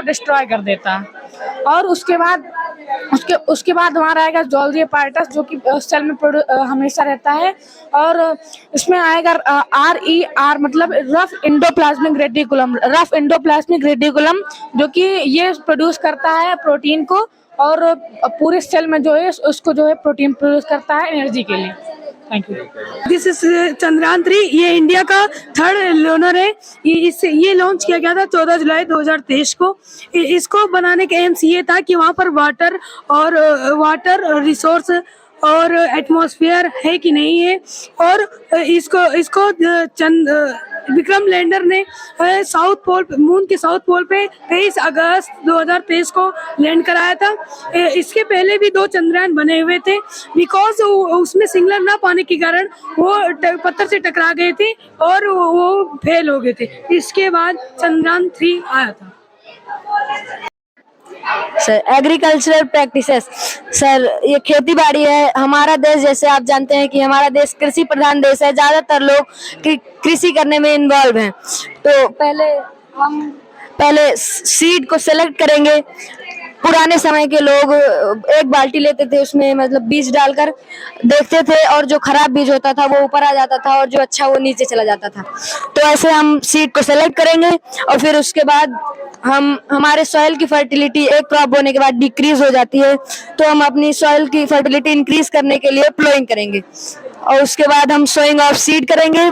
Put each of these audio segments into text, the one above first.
को डिस्ट्रॉय कर देता है। और उसके बाद हमारा आएगा जोल्जी पार्टस, जो कि सेल में हमेशा रहता है। और इसमें आएगा RER, मतलब रफ एंडोप्लाज्मिक रेटिकुलम, जो कि ये प्रोड्यूस करता है प्रोटीन को, और पूरे सेल में जो है उसको जो है प्रोटीन प्रोड्यूस करता है एनर्जी के लिए। Thank you. This is Chandrayaan-3. ये इंडिया का 3rd लूनर है। ये लॉन्च किया गया था 14 जुलाई 2023 को। इसको बनाने का एम्स ये था कि वहाँ पर वाटर रिसोर्स और एटमॉस्फेयर है कि नहीं है। और इसको विक्रम लैंडर ने साउथ पोल, मून के साउथ पोल पे 23 अगस्त 2023 को लैंड कराया था। इसके पहले भी 2 चंद्रयान बने हुए थे, बिकॉज उसमें सिग्नल ना पाने के कारण वो पत्थर से टकरा गए थे और वो फेल हो गए थे। इसके बाद चंद्रयान-3 आया था। सर एग्रीकल्चरल प्रैक्टिसेस, सर ये खेती बाड़ी है। हमारा देश, जैसे आप जानते हैं कि हमारा देश कृषि प्रधान देश है, ज़्यादातर लोग कृषि करने में इन्वॉल्व हैं। तो पहले सीड को सेलेक्ट करेंगे। पुराने समय के लोग एक बाल्टी लेते थे, उसमें मतलब बीज डालकर देखते थे, और जो खराब बीज होता था वो ऊपर आ जाता था और जो अच्छा वो नीचे चला जाता था। तो ऐसे हम सीड को सेलेक्ट करेंगे, और फिर उसके बाद हमारे सॉइल की फर्टिलिटी एक क्रॉप बोने के बाद डिक्रीज हो जाती है, तो हम अपनी सॉइल की फर्टिलिटी इंक्रीज करने के लिए प्लोइंग करेंगे, और उसके बाद हम सोइंग ऑफ सीड करेंगे।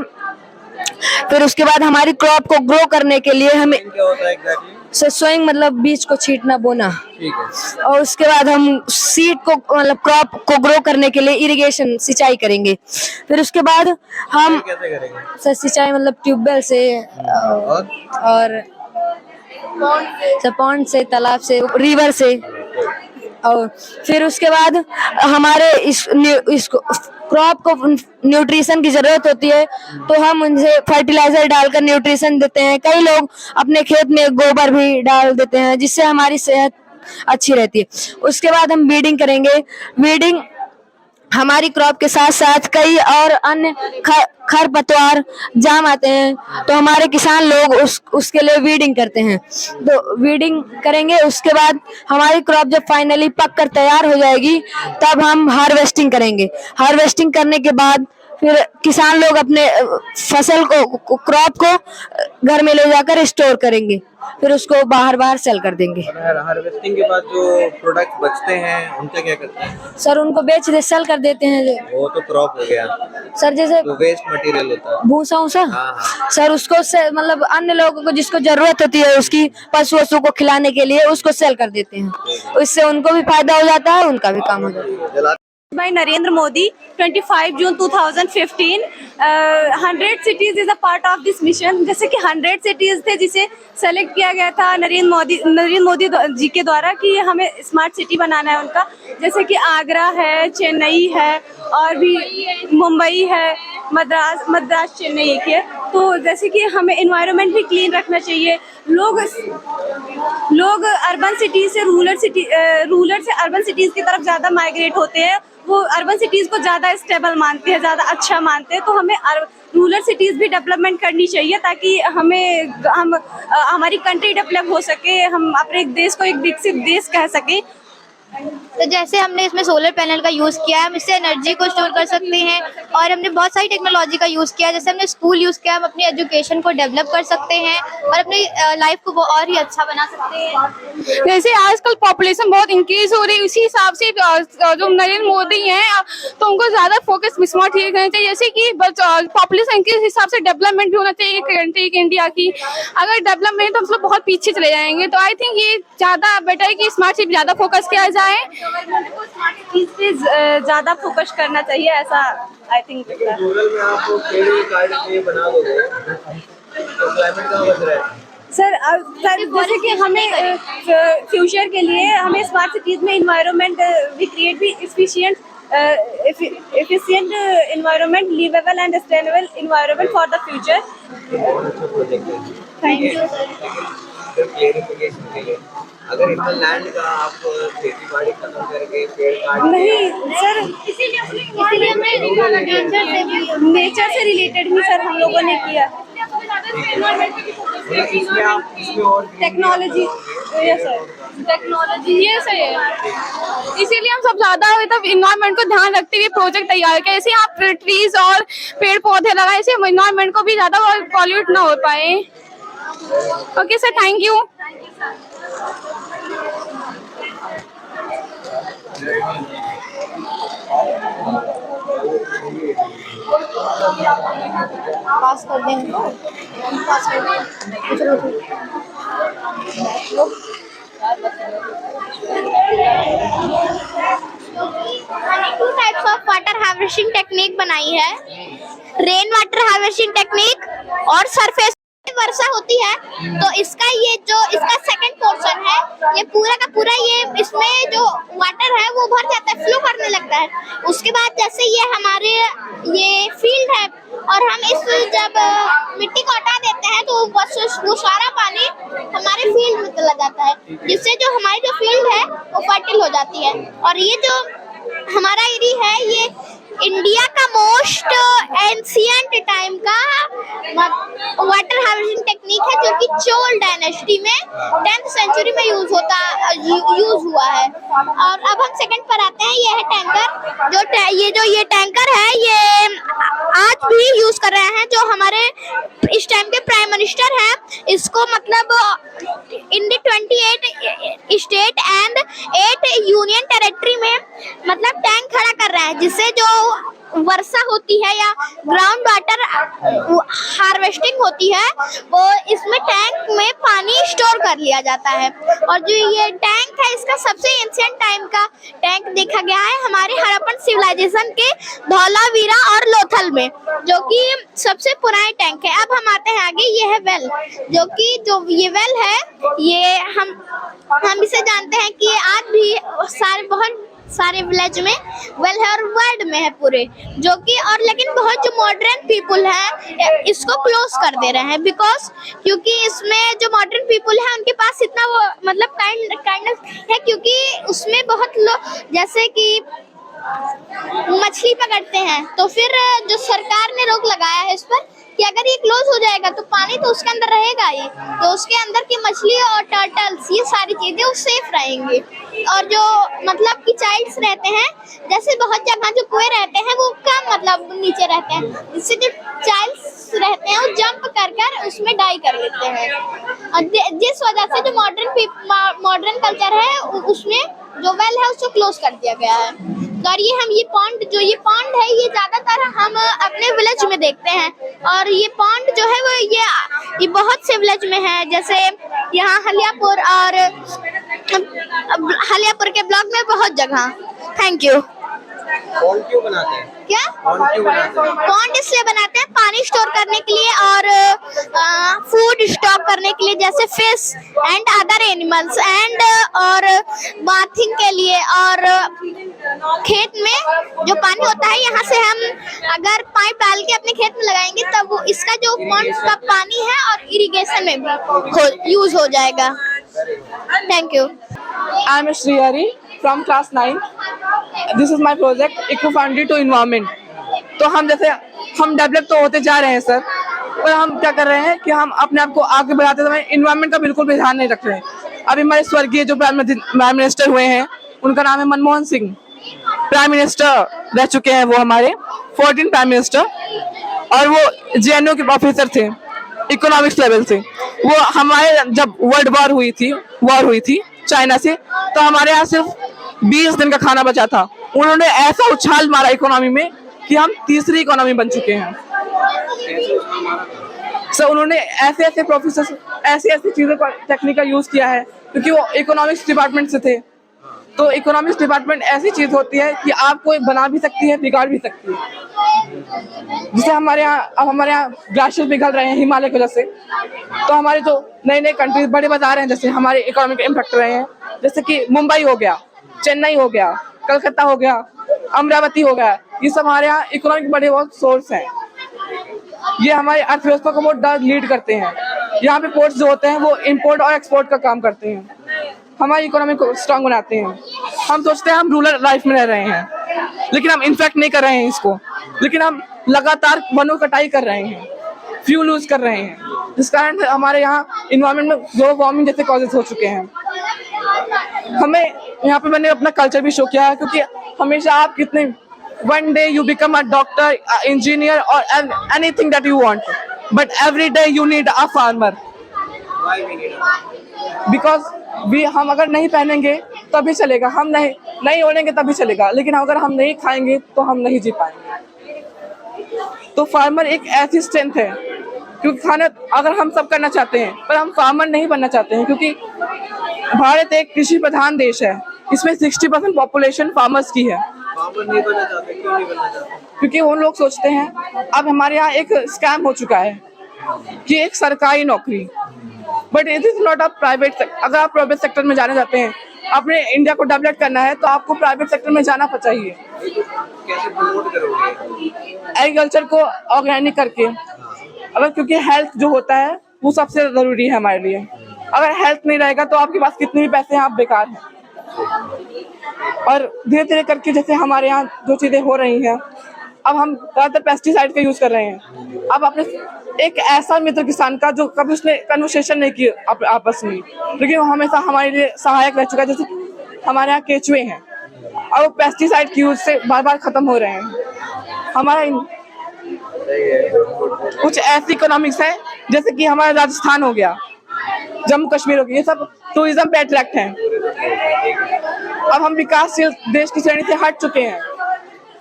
फिर उसके बाद हमारी क्रॉप को ग्रो करने के लिए हमें क्या होता है एग्जैक्टली? सर सोइंग मतलब बीज को छींटना, बोना। ठीक है। और उसके बाद हम सीड को मतलब क्रॉप को ग्रो करने के लिए इरिगेशन, सिंचाई करेंगे। फिर उसके बाद हम कैसे करेंगे? सर सिंचाई मतलब ट्यूबवेल से और पॉन्ड से, तालाब से, रिवर से। और फिर उसके बाद हमारे इसको क्रॉप को न्यूट्रिशन की जरूरत होती है, तो हम उनसे फर्टिलाइजर डालकर न्यूट्रिशन देते हैं। कई लोग अपने खेत में गोबर भी डाल देते हैं, जिससे हमारी सेहत अच्छी रहती है। उसके बाद हम वीडिंग करेंगे। वीडिंग हमारी क्रॉप के साथ साथ कई और अन्य खरपतवार जाम आते हैं, तो हमारे किसान लोग उसके लिए वीडिंग करते हैं। तो वीडिंग करेंगे। उसके बाद हमारी क्रॉप जब फाइनली पक कर तैयार हो जाएगी, तब हम हार्वेस्टिंग करेंगे। हार्वेस्टिंग करने के बाद फिर किसान लोग अपने फसल को, क्रॉप को घर में ले जाकर स्टोर करेंगे, फिर उसको बाहर सेल कर देंगे। हार्वेस्टिंग के बाद जो प्रोडक्ट बचते हैं उनका क्या करते हैं? सर उनको सेल कर देते हैं। वो तो क्रॉप हो गया सर, जैसे तो वेस्ट मटेरियल होता है, भूसा उसा। हाँ। सर उसको मतलब अन्य लोगों को जिसको जरूरत होती है उसकी पशु को खिलाने के लिए, उसको सेल कर देते हैं। इससे उनको भी फायदा हो जाता है, उनका भी काम हो जाता है। By Narendra Modi, 25 June 2015, 100 cities is a part of this mission। जैसे कि 100 cities थे जिसे सेलेक्ट किया गया था नरेंद्र मोदी जी के द्वारा कि हमें स्मार्ट सिटी बनाना है उनका। जैसे कि आगरा है, चेन्नई है, और भी मुंबई है, मद्रास चेन्नई एक है। तो जैसे कि हमें एनवायरनमेंट भी क्लीन रखना चाहिए। लोग अर्बन सिटी से रूरल से अर्बन सिटीज़ की तरफ ज़्यादा माइग्रेट होते हैं। वो अर्बन सिटीज़ को ज़्यादा स्टेबल मानते हैं, ज़्यादा अच्छा मानते हैं। तो हमें रूरल सिटीज़ भी डेवलपमेंट करनी चाहिए, ताकि हमारी कंट्री डेवलप हो सके, हम अपने देश को एक विकसित देश कह सकें। तो जैसे हमने इसमें सोलर पैनल का यूज़ किया है, हम इससे एनर्जी को स्टोर कर सकते हैं, और हमने बहुत सारी टेक्नोलॉजी का यूज़ किया है। जैसे हमने स्कूल यूज़ किया, हम अपनी एजुकेशन को डेवलप कर सकते हैं और अपनी लाइफ को वो और ही अच्छा बना सकते हैं। जैसे आजकल पॉपुलेशन बहुत इंक्रीज हो रही है, उसी हिसाब से जो नरेंद्र मोदी हैं, तो उनको ज़्यादा फोकस स्मार्ट सिटी करना चाहिए। जैसे कि पॉपुलेशन इंक्रीज हिसाब से डेवलपमेंट भी होना चाहिए कंट्री की, इंडिया की। अगर डेवलपमेंट है तो हम लोग बहुत पीछे चले जाएंगे। तो आई थिंक ये ज़्यादा बेटर है कि स्मार्ट सिटी ज़्यादा फोकस किया जाए। गवर्नमेंट को स्मार्ट सिटीज पे ज़्यादा फोकस करना चाहिए, ऐसा आई थिंक। रूरल में आप पेड़ काट के बना दोगे तो क्लाइमेट का बच रहा है। सर जैसे कि हमें फ्यूचर के लिए हमें स्मार्ट सिटीज में इन्वायरमेंट वी क्रिएट भी efficient environment, livable and sustainable environment for the future। Thank you. Clarification के लिए, अगर इतना लैंड का आप खेती बाड़ी खत्म करके पेड़ काट नहीं सर, इसीलिए नेचर से रिलेटेड ही सर हम लोगों ने किया। इसमें और टेक्नोलॉजी टेक्नोलॉजी ये सही है, इसीलिए हम सब ज्यादा मतलब इन्वायरमेंट को ध्यान रखते हुए प्रोजेक्ट तैयार किया। ऐसे आप ट्रीज और पेड़ पौधे लगाए, ऐसे इन्वायरमेंट को भी ज्यादा पॉल्यूट ना हो पाए। Okay sir, thank you. Pass कर देंगे, पास कर देंगे। हमने 2 types of water harvesting technique बनाई है, रेन वाटर हार्वेस्टिंग टेक्निक और सरफेस वर्षा होती है तो इसका ये जो इसका सेकंड पोर्शन है, ये पूरा का पूरा ये इसमें जो वाटर है वो भर जाता है, फ्लो करने लगता है। उसके बाद जैसे ये हमारे ये फील्ड है और हम इस जब मिट्टी को हटा देते हैं तो वो सारा पानी हमारे फील्ड में चला जाता है, जिससे जो हमारी जो फील्ड है वो फर्टिल हो जाती है। और ये जो हमारा एरिया है ये इंडिया का मोस्ट एंशिएंट टाइम का वाटर हार्वेस्टिंग टेक्निक है, जो कि चोल डायनेस्टी में 10th सेंचुरी में यूज हुआ है। और अब हम सेकंड पर आते हैं, ये है टैंकर। ये टैंकर है ये आज भी यूज कर रहे हैं, जो हमारे इस टाइम के प्राइम मिनिस्टर हैं। इसको मतलब इन 28 स्टेट एंड 8 यूनियन टेरिटरी में मतलब टैंक खड़ा कर रहे हैं, जिससे जो वर्षा होती है या ग्राउंड वाटर हार्वेस्टिंग होती है वो इसमें टैंक में पानी स्टोर कर लिया जाता है। और जो ये टैंक है इसका सबसे एंशिएंट टाइम का टैंक देखा गया है हमारे हड़प्पन सिविलाइजेशन के धौलावीरा और लोथल में, जो कि सबसे पुराने टैंक है। अब हम आते हैं आगे, ये है वेल, जो ये वेल है ये हम इसे जानते हैं कि आज भी बहुत सारे विलेज में वेल है और वर्ल्ड में है पूरे, जो कि और लेकिन बहुत जो मॉडर्न पीपल है इसको क्लोज कर दे रहे हैं, बिकॉज क्योंकि इसमें जो मॉडर्न पीपल है उनके पास इतना वो मतलब काइंडनेस है, क्योंकि उसमें बहुत लोग जैसे कि मछली पकड़ते हैं, तो फिर जो सरकार ने रोक लगाया है इस पर कि अगर ये क्लोज हो जाएगा तो पानी तो उसके अंदर रहेगा ही, तो उसके अंदर की मछली और टर्टल्स ये सारी चीजें वो सेफ रहेंगी। और जो मतलब कि चाइल्ड्स रहते हैं, जैसे बहुत जगह जो कुएं रहते हैं वो कम मतलब नीचे रहते हैं, जिससे जो चाइल्ड्स रहते हैं वो जंप कर उसमें डाई कर लेते हैं। और जिस वजह से जो मॉडर्न कल्चर है उसमें जो वेल है उसको क्लोज कर दिया गया है। और ये पॉन्ड है ये ज्यादातर हम अपने विलेज में देखते हैं, और ये पॉन्ड जो है वो ये बहुत से विलेज में है, जैसे यहाँ हलियापुर और हलियापुर के ब्लॉक में बहुत जगह। Thank you. पॉन्ड क्यों बनाते हैं? क्या पॉन्ड क्यों बनाते हैं? पॉन्ड इसलिए बनाते हैं पानी स्टोर करने के लिए और फूड स्टॉक करने के लिए, जैसे fish and other animals and और बाथिंग के लिए। और खेत में जो पानी होता है यहाँ से हम अगर पाइप डाल के अपने खेत में लगाएंगे तब वो इसका जो पॉन्ड का पानी है और इरिगेशन में भी यूज हो जाएगा। Thank you. I am Shriyari from class 9. This is my project Eco-friendly to environment. तो हम डेवलप तो होते जा रहे हैं सर, पर हम क्या कर रहे हैं कि हम अपने आप को आगे बढ़ाते समय इन्वायरमेंट का बिल्कुल भी ध्यान नहीं रख रहे हैं। अभी हमारे स्वर्गीय जो प्राइम मिनिस्टर हुए हैं उनका नाम है मनमोहन सिंह, प्राइम मिनिस्टर रह चुके हैं वो हमारे 14 प्राइम मिनिस्टर, और वो JNU के प्रोफेसर थे इकोनॉमिक्स लेवल से। वो हमारे जब वर्ल्ड वॉर हुई थी चाइना से, तो हमारे यहाँ सिर्फ 20 दिन का खाना बचा था। उन्होंने ऐसा उछाल मारा इकोनॉमी में कि हम तीसरी इकोनॉमी बन चुके हैं सर। उन्होंने ऐसे प्रोफेसर ऐसी चीजों का टेक्निक का यूज किया है, क्योंकि वो इकोनॉमिक्स डिपार्टमेंट से थे। तो इकोनॉमिक्स डिपार्टमेंट ऐसी चीज होती है कि आपको बना भी सकती है, बिगाड़ भी सकती है। जैसे हमारे यहाँ ग्लेशियर पिघल रहे हैं हिमालय की वजह से, तो हमारे जो नए कंट्रीज बड़े बाजार हैं जैसे हमारे इकोनॉमिक इम्पैक्ट रहे हैं, जैसे कि मुंबई हो गया, चेन्नई हो गया, कलकत्ता हो गया, अमरावती हो गया, ये सब हमारे यहाँ इकोनॉमिक बड़े बहुत सोर्स हैं। ये हमारी अर्थव्यवस्था को बहुत लीड करते हैं। यहाँ पे पोर्ट्स जो होते हैं वो इम्पोर्ट और एक्सपोर्ट का काम करते हैं, हमारी इकोनॉमी को स्ट्रांग बनाते हैं। हम सोचते हैं हम रूरल लाइफ में रह रहे हैं, लेकिन हम इन्फेक्ट नहीं कर रहे हैं इसको, लेकिन हम लगातार वनों कटाई कर रहे हैं, फ्यूल यूज कर रहे हैं। जिस कारण हमारे यहाँ इन्वायरमेंट में ग्लोबल वार्मिंग जैसे कॉजेज हो चुके हैं। हमें यहाँ पे मैंने अपना कल्चर भी शो किया है, क्योंकि हमेशा आप कितने one day you become a doctor, engineer or anything that you want, but every day you need a farmer. Why we need a Because हम अगर नहीं पहनेंगे तभी चलेगा, हम नहीं ओढ़ेंगे तभी चलेगा, लेकिन अगर हम नहीं खाएंगे तो हम नहीं जी पाएंगे। तो फार्मर एक ऐसी स्ट्रेंथ है, क्योंकि खाना अगर हम सब करना चाहते हैं पर हम फार्मर नहीं बनना चाहते हैं, क्योंकि भारत एक कृषि प्रधान देश है, इसमें 60% पॉपुलेशन फार्मर्स की है। फार्मर नहीं बनना चाहते, क्यों नहीं बनना चाहते? क्योंकि वो लोग सोचते हैं, अब हमारे यहाँ एक स्कैम हो चुका है कि एक सरकारी नौकरी, but it is not a private. अगर आप प्राइवेट सेक्टर में जाना चाहते हैं, अपने इंडिया को डेवलप करना है, तो आपको प्राइवेट सेक्टर में जाना चाहिए। कैसे प्रमोट करोगे एग्रीकल्चर को ऑर्गेनिक करके, अगर क्योंकि हेल्थ जो होता है वो सबसे जरूरी है हमारे लिए। अगर हेल्थ नहीं रहेगा तो आपके पास कितने भी पैसे हैं, आप बेकार हैं। और धीरे धीरे करके जैसे हमारे यहाँ जो चीजें हो रही हैं, अब हम ज्यादातर पेस्टिसाइड का यूज कर रहे हैं। अब अपने एक ऐसा मित्र किसान का जो कभी उसने कन्वर्सेशन नहीं की आपस में, लेकिन वो हमेशा हमारे लिए सहायक रह चुका है। जैसे हमारे यहाँ केचुए हैं और वो पेस्टिसाइड की यूज से बार बार खत्म हो रहे हैं। हमारा कुछ ऐसी इकोनॉमिक्स है, जैसे कि हमारा राजस्थान हो गया, जम्मू कश्मीर हो गया, ये सब टूरिज्म पे अट्रैक्ट हैं। अब हम विकासशील देश की श्रेणी से हट चुके हैं,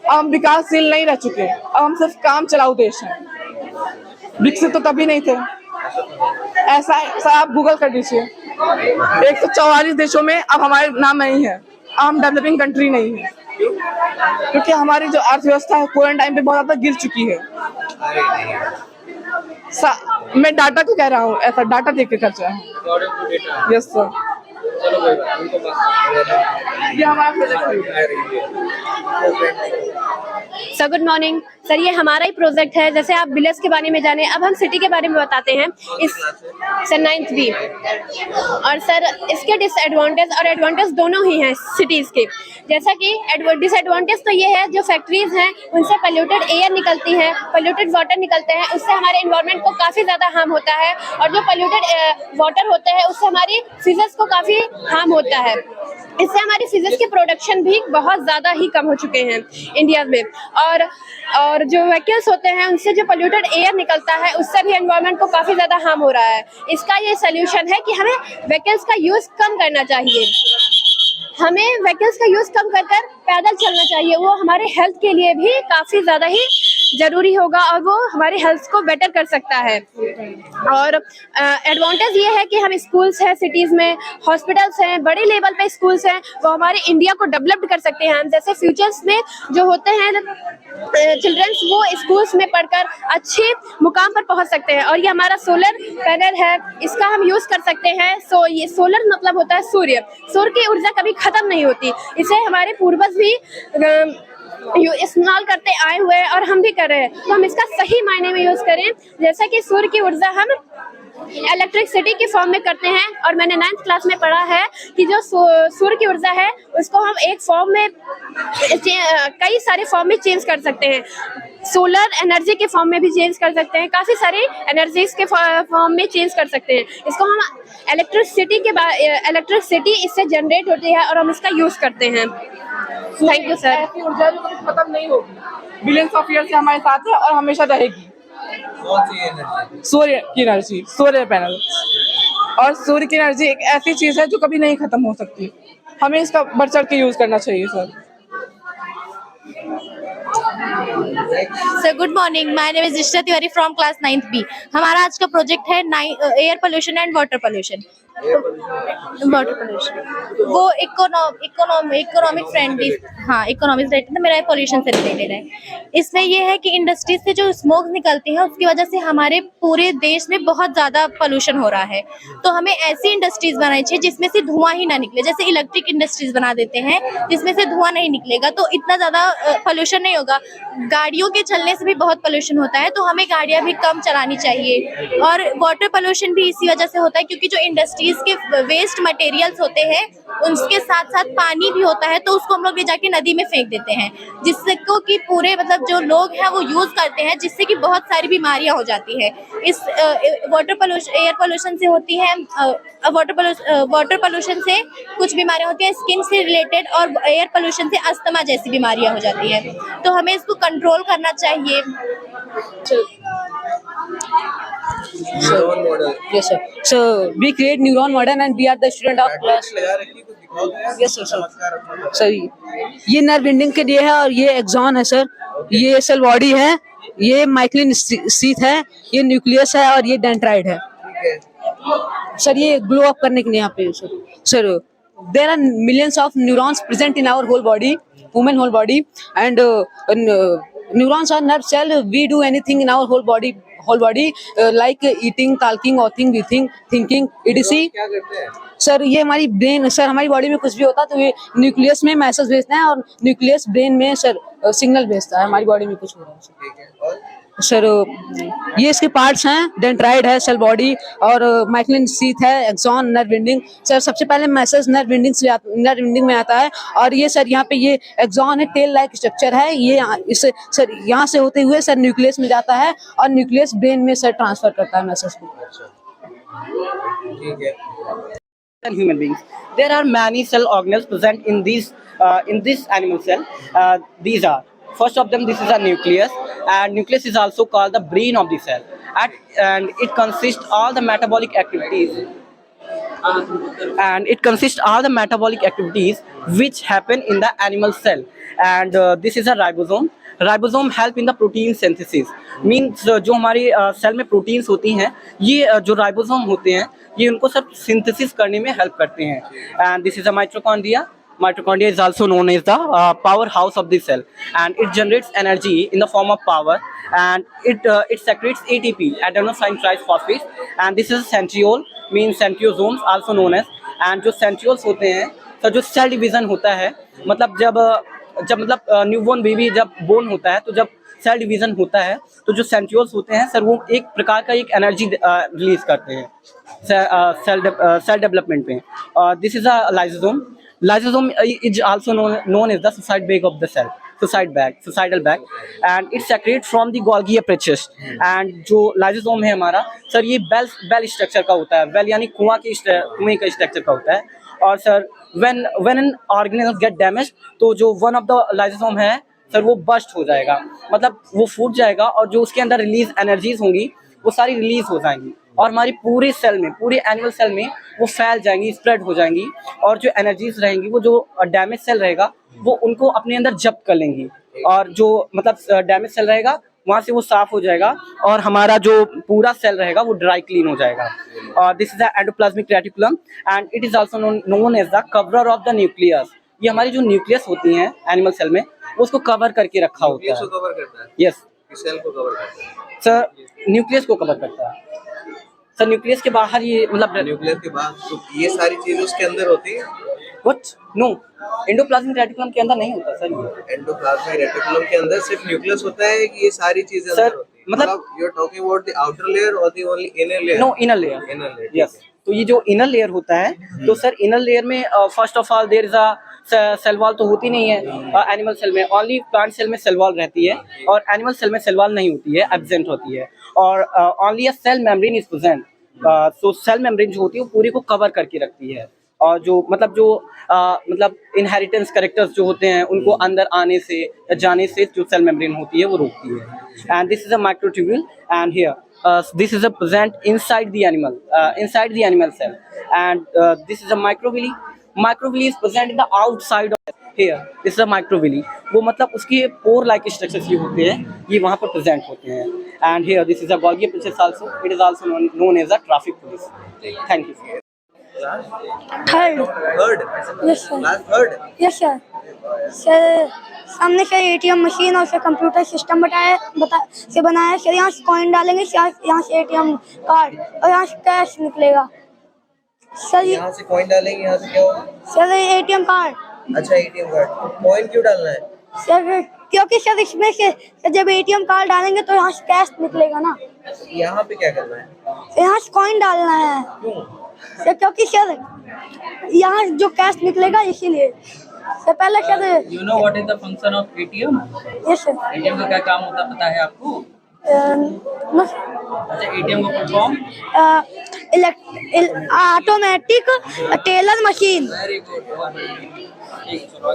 अब हम विकासशील नहीं रह चुके, अब हम सिर्फ काम चलाऊ देश हैं। विकसित तो तभी नहीं थे, ऐसा आप गूगल कर दीजिए, 144 देशों में अब हमारे नाम नहीं है, अब हम डेवलपिंग कंट्री नहीं है, क्योंकि हमारी जो अर्थव्यवस्था है कोरोना टाइम पे बहुत ज्यादा गिर चुकी है। मैं डाटा को कह रहा हूँ, ऐसा डाटा देख के कर रहा हूँ। यस सर, ये हमारा प्रोजेक्ट है। सर गुड मॉर्निंग सर, ये हमारा ही प्रोजेक्ट है। जैसे आप विलेज के बारे में जाने, अब हम सिटी के बारे में बताते हैं। इस सर 9th B, और सर इसके डिसएडवांटेज और एडवांटेज दोनों ही हैं सिटीज़ के। जैसा कि डिसएडवांटेज तो ये है, जो फैक्ट्रीज हैं उनसे पोल्यूटेड एयर निकलती है, पोल्यूटेड वाटर निकलते हैं, उससे हमारे इन्वायरमेंट को काफ़ी ज़्यादा हार्म होता है। और जो पोल्यूटेड वाटर होते हैं उससे हमारी फिजिक्स को काफ़ी हार्म होता है। इससे हमारी फिजिक्स के प्रोडक्शन भी बहुत ज़्यादा ही कम हो चुके हैं इंडिया में। और जो व्हीकल्स होते हैं उनसे जो पोल्यूटेड एयर निकलता है उससे भी एनवायरनमेंट को काफ़ी ज़्यादा हार्म हो रहा है। इसका ये सोल्यूशन है कि हमें व्हीकल्स का यूज़ कम करना चाहिए, हमें व्हीकल्स का यूज़ कम कर पैदल चलना चाहिए। वो हमारे हेल्थ के लिए भी काफ़ी ज़्यादा ही ज़रूरी होगा और वो हमारे हेल्थ को बेटर कर सकता है। और एडवांटेज ये है कि हम स्कूल्स हैं सिटीज़ में, हॉस्पिटल्स हैं, बड़े लेवल पे स्कूल्स हैं, वो हमारे इंडिया को डेवलप्ड कर सकते हैं। हम जैसे फ्यूचर्स में जो होते हैं चिल्ड्रंस, वो स्कूल्स में पढ़कर अच्छे मुकाम पर पहुंच सकते हैं। और ये हमारा सोलर पैनल है, इसका हम यूज़ कर सकते हैं। ये सोलर मतलब होता है सूर्य की ऊर्जा कभी ख़त्म नहीं होती। इसे हमारे पूर्वज भी इस्तेमाल करते आए हुए हैं और हम भी कर रहे हैं, तो हम इसका सही मायने में यूज़ करें। जैसा कि सूर्य की ऊर्जा हम इलेक्ट्रिसिटी के फॉर्म में करते हैं, और मैंने 9th क्लास में पढ़ा है कि जो सूर्य की ऊर्जा है उसको हम एक फॉर्म में कई सारे फॉर्म में चेंज कर सकते हैं। सोलर एनर्जी के फॉर्म में भी चेंज कर सकते हैं, काफ़ी सारे एनर्जीज के फॉर्म में चेंज कर सकते हैं। इसको हम इलेक्ट्रिसिटी इससे जनरेट होती है और हम इसका यूज़ करते हैं। Thank you sir. ऐसी ऊर्जा जो कभी खत्म नहीं होगी, बिलियंस ऑफ ईयर से हमारे साथ है और हमेशा रहेगी। कौन सी एनर्जी? सूर्य की एनर्जी, सूर्य पैनल। और सूर्य की एनर्जी एक ऐसी चीज है जो कभी नहीं खत्म हो सकती, हमें इसका बढ़ चढ़ के यूज करना चाहिए sir. Sir good morning, my name is Ishita Tiwari from class 9th B। हमारा आज का प्रोजेक्ट है air pollution and water pollution. Water pollution वो इकोनॉमिक फ्रेंडली, हाँ इकोनॉमिक रिलेटेड, तो मेरा पोल्यूशन से रिलेटेड है। इसमें यह है कि इंडस्ट्रीज से जो स्मोक निकलती है उसकी वजह से हमारे पूरे देश में बहुत ज़्यादा पोल्यूशन हो रहा है। तो हमें ऐसी इंडस्ट्रीज बनानी चाहिए जिसमें से धुआं ही ना निकले। जैसे इलेक्ट्रिक इंडस्ट्रीज बना देते हैं जिसमें से धुआं नहीं निकलेगा तो इतना ज़्यादा पोल्यूशन नहीं होगा। गाड़ियों के चलने से भी बहुत पोल्यूशन होता है, तो हमें गाड़ियाँ भी कम चलानी चाहिए। और वाटर पोल्यूशन भी इसी वजह से होता है क्योंकि जो इंडस्ट्री चीज के वेस्ट मटेरियल्स होते हैं उसके साथ साथ पानी भी होता है, तो उसको हम लोग ले जाके नदी में फेंक देते हैं, जिससे को कि पूरे मतलब जो लोग हैं वो यूज करते हैं, जिससे कि बहुत सारी बीमारियां हो जाती है। इस वाटर पोल्यूशन, एयर पोल्यूशन से होती है, वाटर पोल्यूशन से कुछ बीमारियां होती हैं स्किन से रिलेटेड, और एयर पोल्यूशन से अस्थमा जैसी बीमारियां हो जाती है। तो हमें इसको कंट्रोल करना चाहिए। Neuron model Yes, sir. So we create neuron model and we are the student of class. लगा रखी, कुछ दिखाओ तो यार। Yes, sir, sir. चमत्कार अपना। सर ये नर्व एंडिंग के लिए है और ये एक्सॉन है सर, ये सेल बॉडी है, ये माइक्लिन सीथ है, ये न्यूक्लियस है और ये डेंड्राइट है ठीक है। सर। ये ग्लो अप करने के लिए यहाँ पे sir there are millions of neurons present in our whole body, human whole body, and neurons are nerve cell. We do anything in our whole body like eating, talking, walking, breathing, thinking, etc. क्या करते हैं? Sir ये हमारी brain, sir हमारी body में कुछ भी होता है तो ये न्यूक्लियस में मैसेज भेजता है और न्यूक्लियस ब्रेन में सर सिग्नल भेजता है हमारी बॉडी में कुछ हो रहा है सर। ठीक है। और सर ये इसके पार्ट्स हैं, डेंड्राइट है, सेल बॉडी और माइक्लिन सीथ है, एक्सॉन, नर्व एंडिंग। सर सबसे पहले मैसेज नर्व एंडिंग में आता है और ये सर यहाँ पे ये एक्सॉन है, टेल लाइक स्ट्रक्चर है, ये इस सर यहाँ से होते हुए सर न्यूक्लियस में जाता है और न्यूक्लियस ब्रेन में सर ट्रांसफर करता है मैसेज को। ठीक है। Human beings, there are many cell organelles present in this animal cell. These are, first of them, this is a nucleus, and nucleus is also called the brain of the cell, and it consists all the metabolic activities, which happen in the animal cell. And this is a ribosome. Ribosome help in the protein synthesis, means जो हमारी cell में proteins होती हैं, ये जो ribosome होते हैं ये उनको सब सिंथेसिस करने में हेल्प करते हैं। And this is a mitochondria. Mitochondria is also known as the powerhouse of the cell, and it generates energy in the form of power, and it secretes ATP, adenosine triphosphate, and this is a centriole, means centriosomes also known as. and जो centrioles होते हैं, तो जो cell division होता है, मतलब जब newborn baby जब बोर्न होता है, तो जब सेल डिवीजन होता है तो जो सेंट्रियोल्स होते हैं सर वो एक प्रकार का एक एनर्जी रिलीज करते हैं सेल डेवलपमेंट में. This is a lysosome. Lysosome is also known as the suicide bag of the cell, suicidal bag, and it secretes from the Golgi apparatus. And जो लाइसोसोम है हमारा सर ये bell structure का होता है. Bell यानी कुआं का स्ट्रक्चर का होता है. और sir when an organism get damaged, तो जो one of the लाइसोसोम है सर वो बस्ट हो जाएगा, मतलब वो फूट जाएगा और जो उसके अंदर रिलीज एनर्जीज होंगी वो सारी रिलीज हो जाएंगी और हमारी पूरे सेल में, पूरे एनिमल सेल में वो फैल जाएंगी, स्प्रेड हो जाएंगी. और जो एनर्जीज रहेंगी वो जो डैमेज सेल रहेगा वो उनको अपने अंदर जब्त कर लेंगी और जो मतलब डैमेज सेल रहेगा वहाँ से वो साफ हो जाएगा और हमारा जो पूरा सेल रहेगा वो ड्राई क्लीन हो जाएगा. और this is the endoplasmic reticulum and it is also known as the coverer of the nucleus. ये हमारी जो न्यूक्लियस होती हैं एनिमल सेल में उसको कवर करके रखा होता है. कवर करता है. यस, सेल को कवर करता है सर. न्यूक्लियस को कवर करता है सर. न्यूक्लियस के बाहर ये मतलब न्यूक्लियस के बाद तो ये सारी चीजें उसके अंदर होती है. व्हाट? नो, एंडोप्लाज्मिक रेटिकुलम के अंदर नहीं होता सर. एंडोप्लाज्मिक रेटिकुलम के अंदर सिर्फ न्यूक्लियस होता है कि ये सारी चीजें अंदर होती है? मतलब you are talking about the outer layer और the only inner layer? No, inner layer. Yes. तो ये जो इनर लेयर होता है तो सर इनर लेयर में first of all there is a cell wall तो होती नहीं है एनिमल सेल में. ओनली प्लांट सेल में सेल वॉल रहती है और एनिमल सेल में सेल वॉल नहीं होती है, एब्सेंट होती है. और only a cell membrane is present. तो सेल मेम्ब्रेन जो होती है वो पूरी को कवर करके रखती है और जो मतलब इनहेरिटेंस कैरेक्टर्स जो होते हैं उनको अंदर आने से या जाने से जो सेल मेम्ब्रेन होती है वो रोकती है. And this is a microtubule and here this is a present inside the animal cell, and this is a microvilli. Microvilli is present in the outside of here. This is a microvilli. वो मतलब उसके pore like structures ये होते हैं, ये वहाँ पर present होते हैं. And here this is a Golgi apparatus also. It is also known as a traffic police. Thank you. Third. Yes sir. Class third. Yes sir. Sir सामने से एटीएम मशीन और से कंप्यूटर सिस्टम बनाया sir. यहाँ से coin डालेंगे, यहाँ से एटीएम कार्ड और यहाँ से कैश निकलेगा सर. यहाँ से कॉइन डालेंगे, यहाँ से क्या होगा? Sir ATM card. अच्छा, एटीएम कार्ड. कॉइन क्यों डालना है सर? क्योंकि सर इसमें से जब एटीएम कार्ड डालेंगे तो यहाँ से कैश निकलेगा ना. यहाँ पे क्या करना है? यहाँ कॉइन डालना है क्यों? क्योंकि सर यहाँ जो कैश निकलेगा इसीलिए तो पहले sir you know what is the function of ATM? Yes sir ATM का क्या काम होता है पता है आपको? अच्छा, एटीएम का full form? Automatic teller machine. Very good.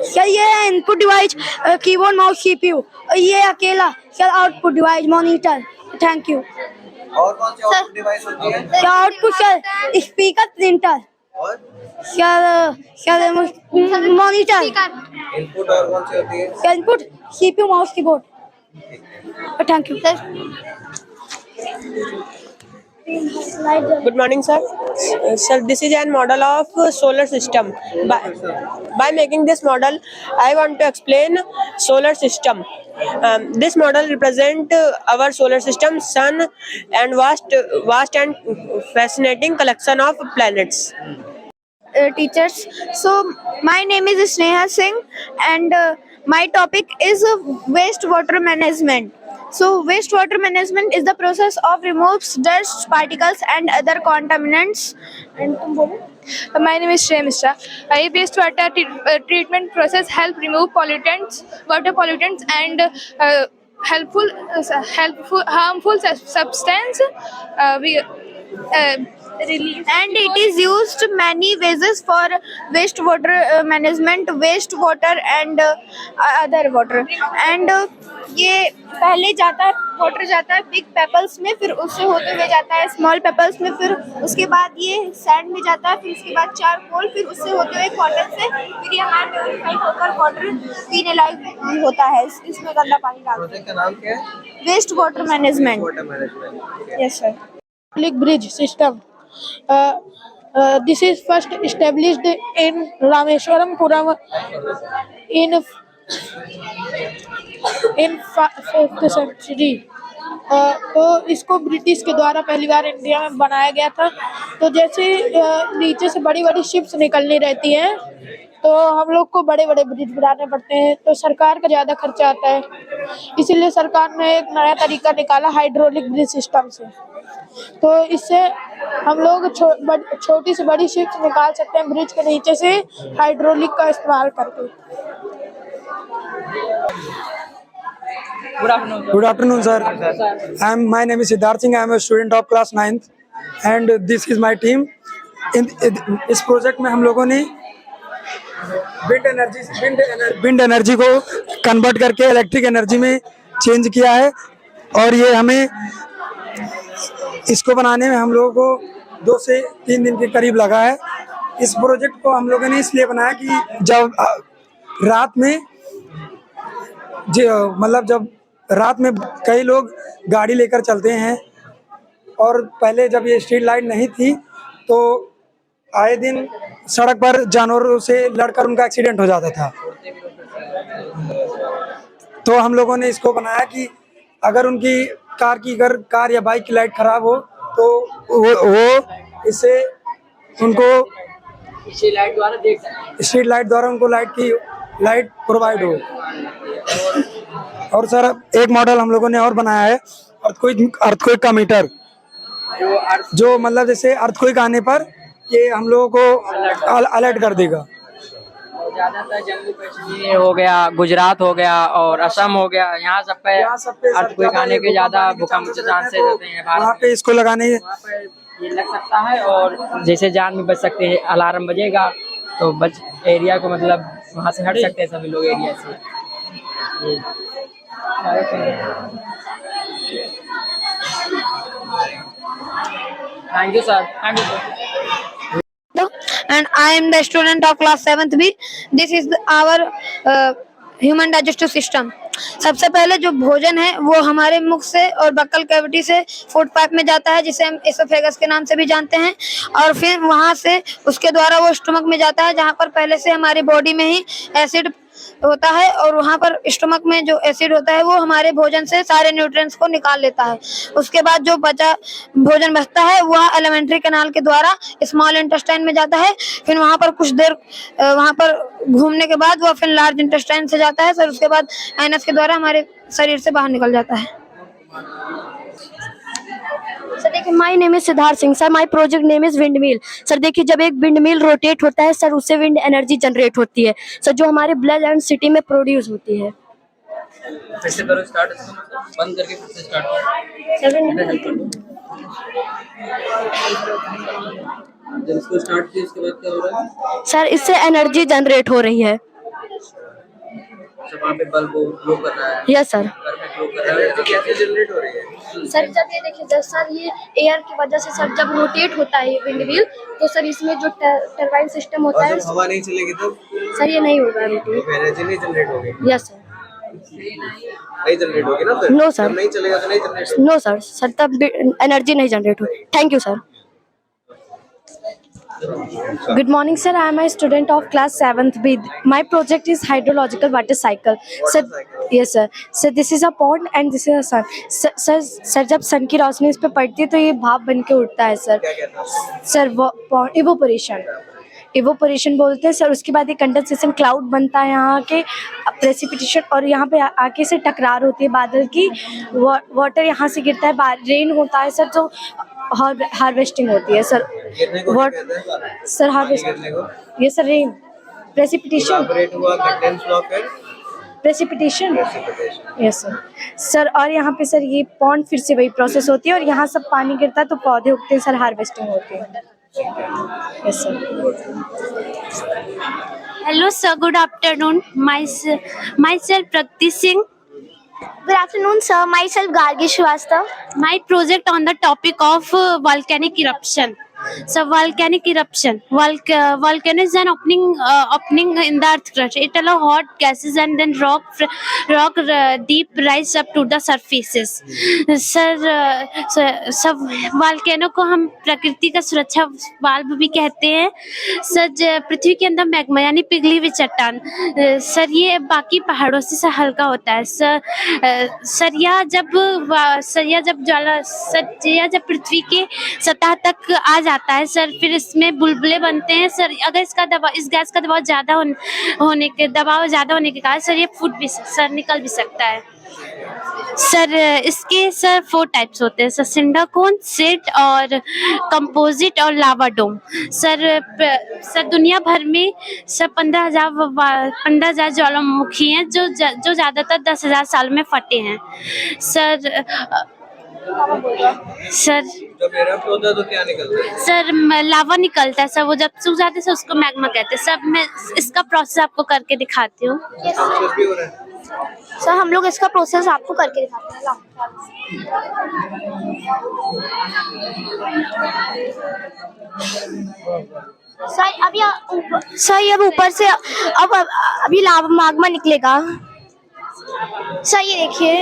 Sir ये है input device, keyboard mouse CPU, ये अकेला sir output device monitor. Thank you. और कौन सी आउटपुट डिवाइस होती है? Sir output sir speaker printer और सर मॉनिटर। इनपुट और कौन सी होती है? Sir input CPU mouse keyboard. Thank you sir. Good morning, sir. Sir, this is a model of solar system. By making this model, I want to explain solar system. This model represent our solar system, sun, and vast and fascinating collection of planets. Teachers, so my name is Sneha Singh and my topic is wastewater management. So wastewater management is the process of removes dust particles and other contaminants. And My name is Shreya Mishra. Wastewater treatment process help remove pollutants, water pollutants, and harmful substance. And it is used many ways for wastewater management, wastewater and other water. And ये पहले जाता है water जाता है big पेपल्स में, फिर उससे होते हुए जाता है स्मॉल पेपल्स में, फिर उसके बाद ये सैंड में जाता है, फिर उसके बाद चारकोल, फिर उससे होते हुए कॉटन से, फिर ये हमारा प्योरीफाई होकर वाटर पीने लायक होता है। इसमें गंदा पानी डालते हैं। प्रोजेक्ट का नाम क्या है? Waste water management. Water management. Yes sir. Public bridge system. This is first established in Rameswaram in 5th century. तो इसको ब्रिटिश के द्वारा पहली बार इंडिया में बनाया गया था। तो जैसे नीचे से बड़ी बड़ी शिप्स निकलनी रहती हैं तो हम लोग को बड़े बड़े ब्रिज बनाने पड़ते हैं, तो सरकार का ज़्यादा खर्चा आता है। इसीलिए सरकार ने एक नया तरीका निकाला हाइड्रोलिक ब्रिज सिस्टम से। तो इससे हम लोग छोटी से बड़ी शिप्स निकाल सकते हैं ब्रिज के नीचे से हाइड्रोलिक का इस्तेमाल करके। Good afternoon, sir. My name is Siddharth Singh. I am a student of class 9th, and this is my team. इस प्रोजेक्ट में हम लोगों ने विंड एनर्जी को कन्वर्ट करके इलेक्ट्रिक एनर्जी में चेंज किया है, और ये हमें इसको बनाने में हम लोगों को 2 से 3 दिन के करीब लगा है। इस प्रोजेक्ट को हम लोगों ने इसलिए बनाया कि जब रात में कई लोग गाड़ी लेकर चलते हैं, और पहले जब ये स्ट्रीट लाइट नहीं थी तो आए दिन सड़क पर जानवरों से लड़कर उनका एक्सीडेंट हो जाता था। तो हम लोगों ने इसको बनाया कि अगर उनकी कार या बाइक की लाइट खराब हो तो वो इससे उनको स्ट्रीट लाइट द्वारा उनको लाइट प्रोवाइड हो। और सर एक मॉडल हम लोगों ने और बनाया है अर्थक्वेक का मीटर, जो मतलब जैसे अर्थक्वेक आने पर ये हम लोगों को अलर्ट कर देगा। ज्यादातर जम्मू कश्मीर हो गया, गुजरात हो गया और असम हो गया, यहाँ सब पे अर्थक्वेक आने के ज्यादा भूकंप के चांसेस होते हैं। वहाँ पे इसको लगाने ये लग सकता है और जैसे जान में बच सकते हैं। अलार्म बजेगा तो एरिया को मतलब वहाँ से हट सकते हैं सभी लोग एरिया से। Thank you sir. Thank you sir. And I am the student of class 7th B. This is our human digestive system. सबसे पहले जो भोजन है वो हमारे मुख से और बक्कल कैविटी से फूड पाइप में जाता है, जिसे हम एसोफेगस के नाम से भी जानते हैं, और फिर वहाँ से उसके द्वारा वो स्टमक में जाता है, जहाँ पर पहले से हमारी बॉडी में ही एसिड होता है, और वहाँ पर स्टमक में जो एसिड होता है वो हमारे भोजन से सारे न्यूट्रिएंट्स को निकाल लेता है। उसके बाद जो भोजन बचता है वह एलिमेंट्री कैनाल के द्वारा स्मॉल इंटेस्टाइन में जाता है, फिर वहाँ पर कुछ देर वहाँ पर घूमने के बाद वह फिर लार्ज इंटेस्टाइन से जाता है, फिर उसके बाद एनएस के द्वारा हमारे शरीर से बाहर निकल जाता है। सर देखिए, my name is Siddharth Singh sir, my project name is wind mill. Sir देखिए, जब एक विंड मिल रोटेट होता है सर, उससे विंड एनर्जी जनरेट होती है सर, जो हमारे ब्लड एंड सिटी में प्रोड्यूस होती है। फिर से करो स्टार्ट, बंद करके फिर से स्टार्ट करो। जब इसको स्टार्ट किया उसके बाद क्या हो रहा है? सर इससे एनर्जी जनरेट हो रही है। सब वहाँ पे बल्ब ग्लो कर रहा है, यस सर। घर में ग्लो कर रहा है। कैसे जनरेट हो रही है? सर जब ये देखिए सर, ये एयर की वजह से सर जब रोटेट होता है विंड व्हील, तो सर इसमें जो टरबाइन सिस्टम होता है, हवा नहीं चलेगी तो सर ये नहीं होगा रोटेट। एनर्जी नहीं जनरेट होगी। Yes sir. नहीं जनरेट होगी ना फिर? No sir. नहीं चलेगा तो नहीं जनरेट। नो सर, सर तब एनर्जी नहीं जनरेट होगी। Thank you sir. Good morning, sir. I am a student of class 7th B. My project is hydrological water cycle. Sir, yes sir. Sir, this is a pond and this is a sun. Sir, जब सन की रोशनी इस पे पड़ती है तो ये भाप बन के उठता है सर। सर वो इवोपोरेशन बोलते हैं सर। उसके बाद एक कंडेंसेशन क्लाउड बनता है यहाँ के, प्रेसिपिटेशन, और यहाँ पे आके से टकरार होती है बादल की, वाटर यहाँ से गिरता है, रेन होता है सर, जो हार्वेस्टिंग होती है सर। सर हार्वेस्टिंग, ये sir rain, precipitation, precipitation, yes sir. Sir और यहाँ पे सर ये पॉन्ड फिर से वही प्रोसेस होती है और यहाँ सब पानी गिरता है तो पौधे उगते हैं सर, हार्वेस्टिंग होती है। Yes sir. Hello sir, good afternoon. Myself Prakti Singh. Good afternoon, sir. Myself Gargi Shrivastava. My project on the topic of volcanic eruption. So volcanic eruption. Volcano is an opening in the earth crust. It allows hot gases and then rock deep rise up to the surfaces. Sir volcano को हम प्रकृति का सुरक्षा valve भी कहते हैं sir. पृथ्वी के अंदर मैग्मा यानी पिघली हुई चट्टान सर, ये बाकी पहाड़ों से हल्का होता है सर। यह जब पृथ्वी के सतह तक आ जाता है सर, फिर इसमें बुलबुले बनते हैं सर। अगर इस गैस का दबाव ज्यादा होने के कारण सर ये फूट भी सर, निकल भी सकता है सर। इसके सर 4 टाइप्स होते हैं सर, सिंडर कोन, सिट और कंपोजिट और लावा डोम सर। दुनिया भर में सर 15,000 ज्वालामुखी हैं जो ज्यादातर 10,000 साल में फटे हैं सर। जब एरप्ट होता है तो क्या निकलता है? सर लावा निकलता है सर, वो जब सूख जाते हैं उसको मैग्मा कहते हैं सर। मैं इसका प्रोसेस आपको करके दिखाती हूँ सर। हम लोग इसका प्रोसेस आपको करके दिखाते हैं। सर अब ऊपर से अभी लावा मैग्मा निकलेगा सर। ये देखिए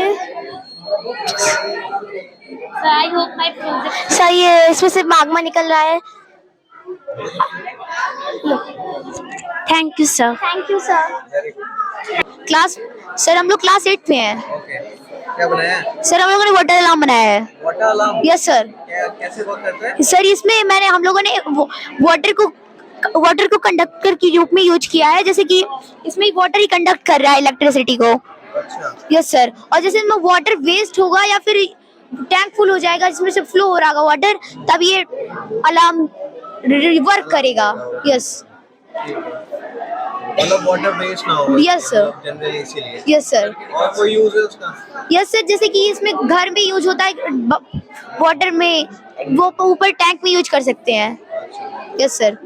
सर, ये इसमें से मैग्मा निकल रहा है। Thank you sir. Thank you sir. Sir हम लोग क्लास 8 में हैं। क्या बनाया है? सर हम लोगों ने वाटर अलार्म बनाया है। Water alarm? Yes sir. कैसे वर्क करता है? सर इसमें हम लोगों ने वाटर को कंडक्टर के रूप में यूज किया है, जैसे कि इसमें वाटर ही कंडक्ट कर रहा है इलेक्ट्रिसिटी को। अच्छा। Yes sir. और जैसे इसमें वाटर वेस्ट होगा या फिर टैंक फुल हो जाएगा जिसमें से फ्लो हो रहा होगा वाटर, तब ये अलार्म वर्क करेगा। यस मतलब वाटर वेस्ट ना हो। Yes sir. जनरली इसीलिए। Yes sir. और कोई यूज है उसका? यस सर, जैसे कि इसमें घर में यूज होता है वाटर में, वो ऊपर टैंक में यूज कर सकते हैं। Yes sir.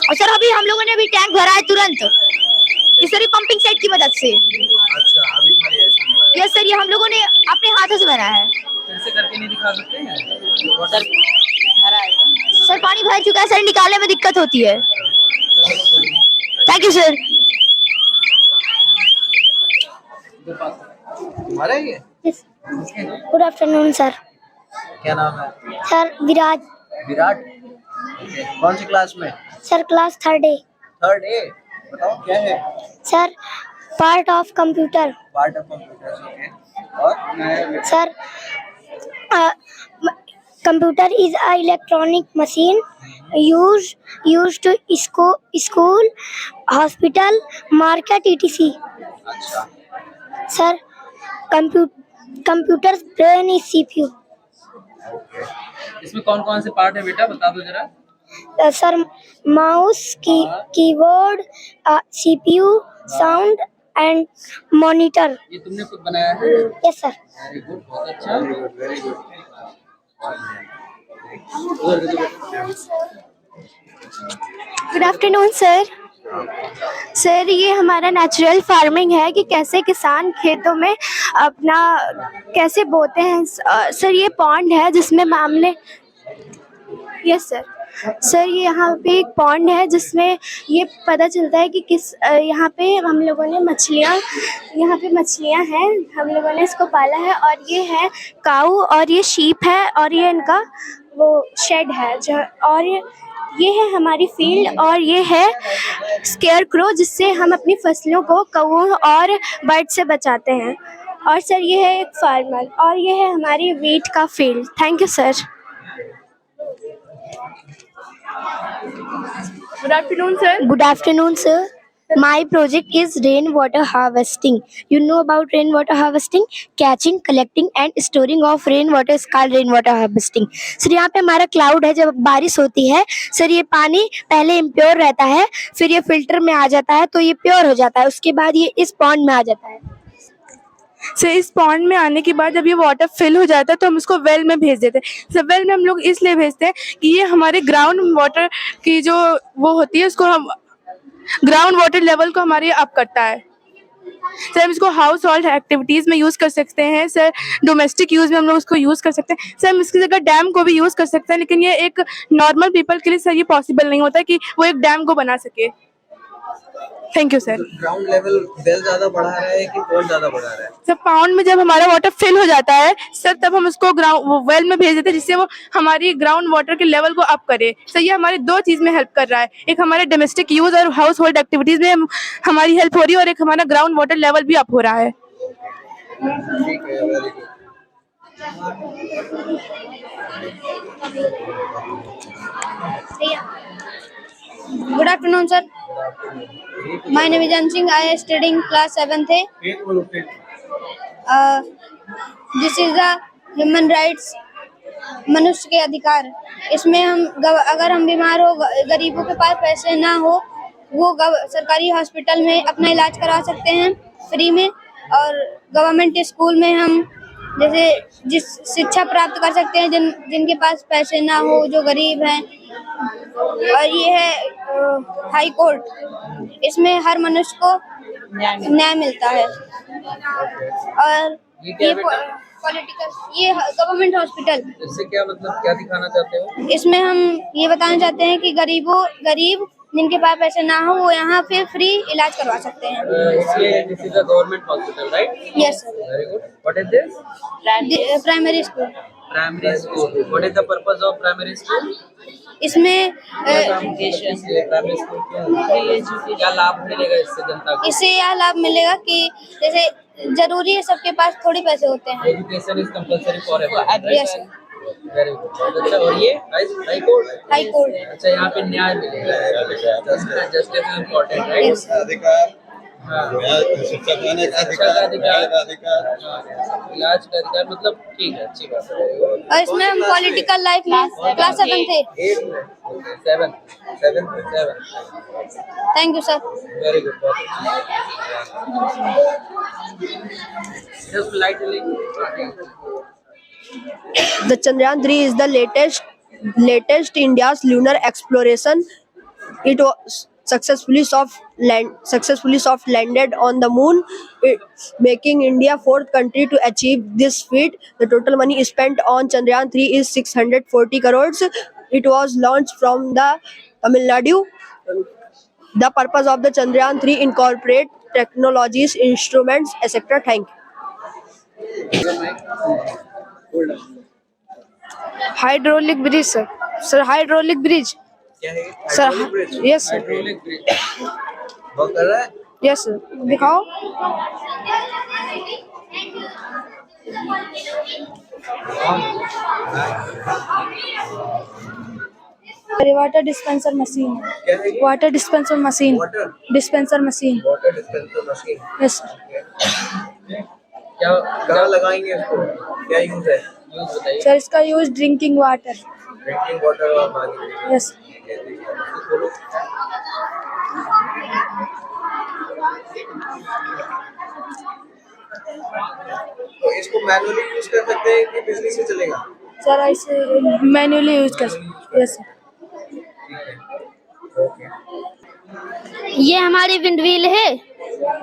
और सर अभी हम लोगों ने टैंक भरा है तुरंत इस तरह पंपिंग सेट की मदद से। अच्छा, अभी यस सर, ये हम लोगों ने अपने हाथों से भरा है। ऐसे करके नहीं दिखा सकते हैं? वाटर भरा है सर, पानी भर चुका है सर, निकालने में दिक्कत होती है। Thank you sir. तुम्हारा ही है? Good afternoon sir. क्या नाम है? सर विराट। विराट? कौन सी क्लास में? Sir class 3rd A। 3rd A? बताओ क्या है? Sir part of computer. Part of computer, okay. और sir computer is a electronic machine used to school, hospital, market, etc. अच्छा। Sir computer brain is CPU। इसमें कौन कौन से part है बेटा, बता दो जरा। Sir mouse keyboard CPU sound and monitor. ये तुमने खुद बनाया है? Yes sir. वेरी गुड, बहुत अच्छा। Very good. Good afternoon sir. Sir ये हमारा नेचुरल फार्मिंग है कि कैसे किसान खेतों में अपना कैसे बोते हैं। सर ये पॉन्ड है जिसमें मैम ने, यस सर। सर ये यहाँ पे एक पॉन्ड है जिसमें ये पता चलता है कि किस यहाँ पे हम लोगों ने मछलियाँ, यहाँ पे मछलियाँ हैं, हम लोगों ने इसको पाला है। और ये है काऊ और ये शीप है और ये इनका वो शेड है जो, और ये है हमारी फील्ड और ये है स्केयर क्रो जिससे हम अपनी फसलों को कौओं और बर्ड से बचाते हैं। और सर ये है एक फार्मर और ये है हमारी वीट का field. Thank you sir. Good afternoon, sir. Good afternoon, sir. My project is rainwater harvesting. You know about rainwater harvesting? Catching, collecting and storing of rainwater is called rainwater harvesting. Sir यहाँ पे हमारा cloud है, जब बारिश होती है sir ये पानी पहले इम्प्योर रहता है, फिर ये फिल्टर में आ जाता है तो ये प्योर हो जाता है, उसके बाद ये इस पॉन्ड में आ जाता है। सर इस पॉन्ड में आने के बाद जब ये वाटर फिल हो जाता है तो हम उसको वेल में भेज देते हैं। सर वेल में हम लोग इसलिए भेजते हैं कि ये हमारे ग्राउंड वाटर की जो वो होती है उसको हम ग्राउंड वाटर लेवल को हमारे अप करता है। सर हम इसको हाउस होल्ड एक्टिविटीज़ में यूज़ कर सकते हैं। सर डोमेस्टिक यूज़ में हम लोग उसको यूज़ कर सकते हैं। सर हम इसकी जगह डैम को भी यूज़ कर सकते हैं, लेकिन ये एक नॉर्मल पीपल के लिए सर ये पॉसिबल नहीं होता कि वो एक डैम को बना सके। Thank you sir. Ground level well ज्यादा बढ़ा रहा है कि पॉन्ड ज्यादा बढ़ा रहा है? सर पाउंड में जब हमारा वाटर फिल हो जाता है सर तब हम उसको ग्राउंड वेल में भेज देते हैं जिससे वो हमारी ग्राउंड वाटर के लेवल को अप करे। सर ये हमारी दो चीज़ में हेल्प कर रहा है, एक हमारे डोमेस्टिक यूज़ और हाउस होल्ड एक्टिविटीज़ में हमारी हेल्प हो रही है और एक हमारा ग्राउंड वाटर लेवल भी अप हो रहा है। ठीक है, very good. Good afternoon, sir. My name is Ansing. I am studying class 7th. This is the human rights, मनुष्य के अधिकार। इसमें हम अगर हम बीमार हो, गरीबों के पास पैसे ना हो, वो सरकारी हॉस्पिटल में अपना इलाज करा सकते हैं फ्री में। और गवर्नमेंट स्कूल में हम जैसे जिस शिक्षा प्राप्त कर सकते हैं जिनके पास पैसे ना हो, जो गरीब हैं। और ये है हाई कोर्ट, इसमें हर मनुष्य को न्याय मिलता है। और ये पॉलिटिकल, ये गवर्नमेंट हॉस्पिटल। इससे क्या मतलब, क्या दिखाना चाहते हो? इसमें हम ये बताना चाहते हैं कि गरीब जिनके पास पैसे ना हो वो यहाँ पे फ्री इलाज करवा सकते हैं। इसलिए this is a government hospital, right? Yes sir. Very good. What is this? Primary school. Primary school. What is the purpose of primary school? इसमें प्राइमरी स्कूल क्यों, क्या लाभ मिलेगा इससे जनता को? इससे यह लाभ मिलेगा कि जैसे जरूरी है, सबके पास थोड़ी पैसे होते हैं। Education is compulsory for everyone. Yes sir. Very good. अच्छा, और ये हाई कोर्ट? High court. अच्छा, यहाँ पे न्याय मिलेगा, जस्टिस इज इम्पोर्टेंट, राइट? अधिकार, शिक्षा का अधिकार, इलाज का अधिकार, मतलब ठीक है, अच्छी बात है। और इसमें हम पॉलिटिकल लाइफ में क्लास 7 थे। 7। Thank you sir. Very good, बहुत just lightly. The Chandrayaan 3 is the latest India's lunar exploration. It was successfully soft landed on the moon, making India fourth country to achieve this feat. The total money spent on Chandrayaan 3 is 640 crores. It was launched from the Tamil Nadu. The purpose of the Chandrayaan 3 incorporate technologies, instruments, etc. Thank you. Hydraulic bridge sir hydraulic bridge क्या है sir. Hydraulic bridge? Yes sir. Hydraulic bridge work कर रहा है? Yes sir, दिखाओ। Water dispenser machine. क्या है ये? Water dispenser machine. Water dispenser machine. Water dispenser machine. Yes sir. क्या कहाँ लगाएंगे इसको, क्या यूज है? यूज बताइए। सर इसका use drinking water. Drinking water और पानी। यस। ठीक है, ठीक है। इसको खोलो। तो इसको मैनुअली यूज कर सकते हैं कि बिजली से चलेगा? सर ऐसे मैन्युअली यूज कर सकते। यस। ये हमारी विंडव्हील है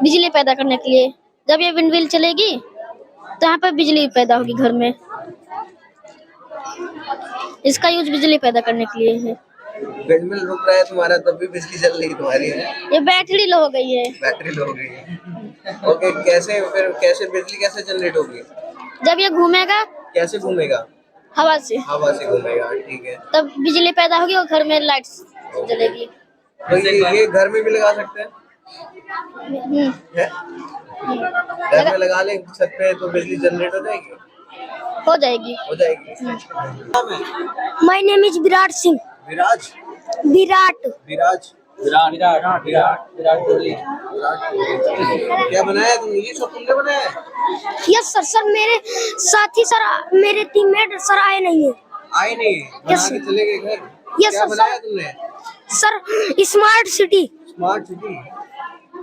बिजली पैदा करने के लिए। जब ये विंडव्हील चलेगी तो यहाँ पर बिजली पैदा होगी घर में। इसका यूज बिजली पैदा करने के लिए है। विंडमिल रुक रहा है तुम्हारा तब भी बिजली चल रही है तुम्हारी है? ये बैटरी लो हो गई है। बैटरी लो हो गई है। ओके, कैसे फिर कैसे बिजली कैसे जनरेट होगी? जब ये घूमेगा कैसे घूमेगा? हवा से। हवा से घूमेगा, ठीक है। तब बिजली पैदा होगी और घर में लाइट्स जलेगी। तो ये घर में भी लगा सकते हैं? है? घर में लगा लें छत पे तो बिजली जनरेट हो जाएगी? हो जाएगी। हो जाएगी। My name is Virat Singh. Viraj? Virat. Viraj? Virat Kohli. क्या बनाया तुमने? ये सब तुमने बनाया? Yes sir. सर मेरे साथी सर मेरे टीममेट सर आए नहीं है। आए नहीं? बना के चले गए घर? यस क्या सर। बनाया तुमने? Sir smart city. Smart city?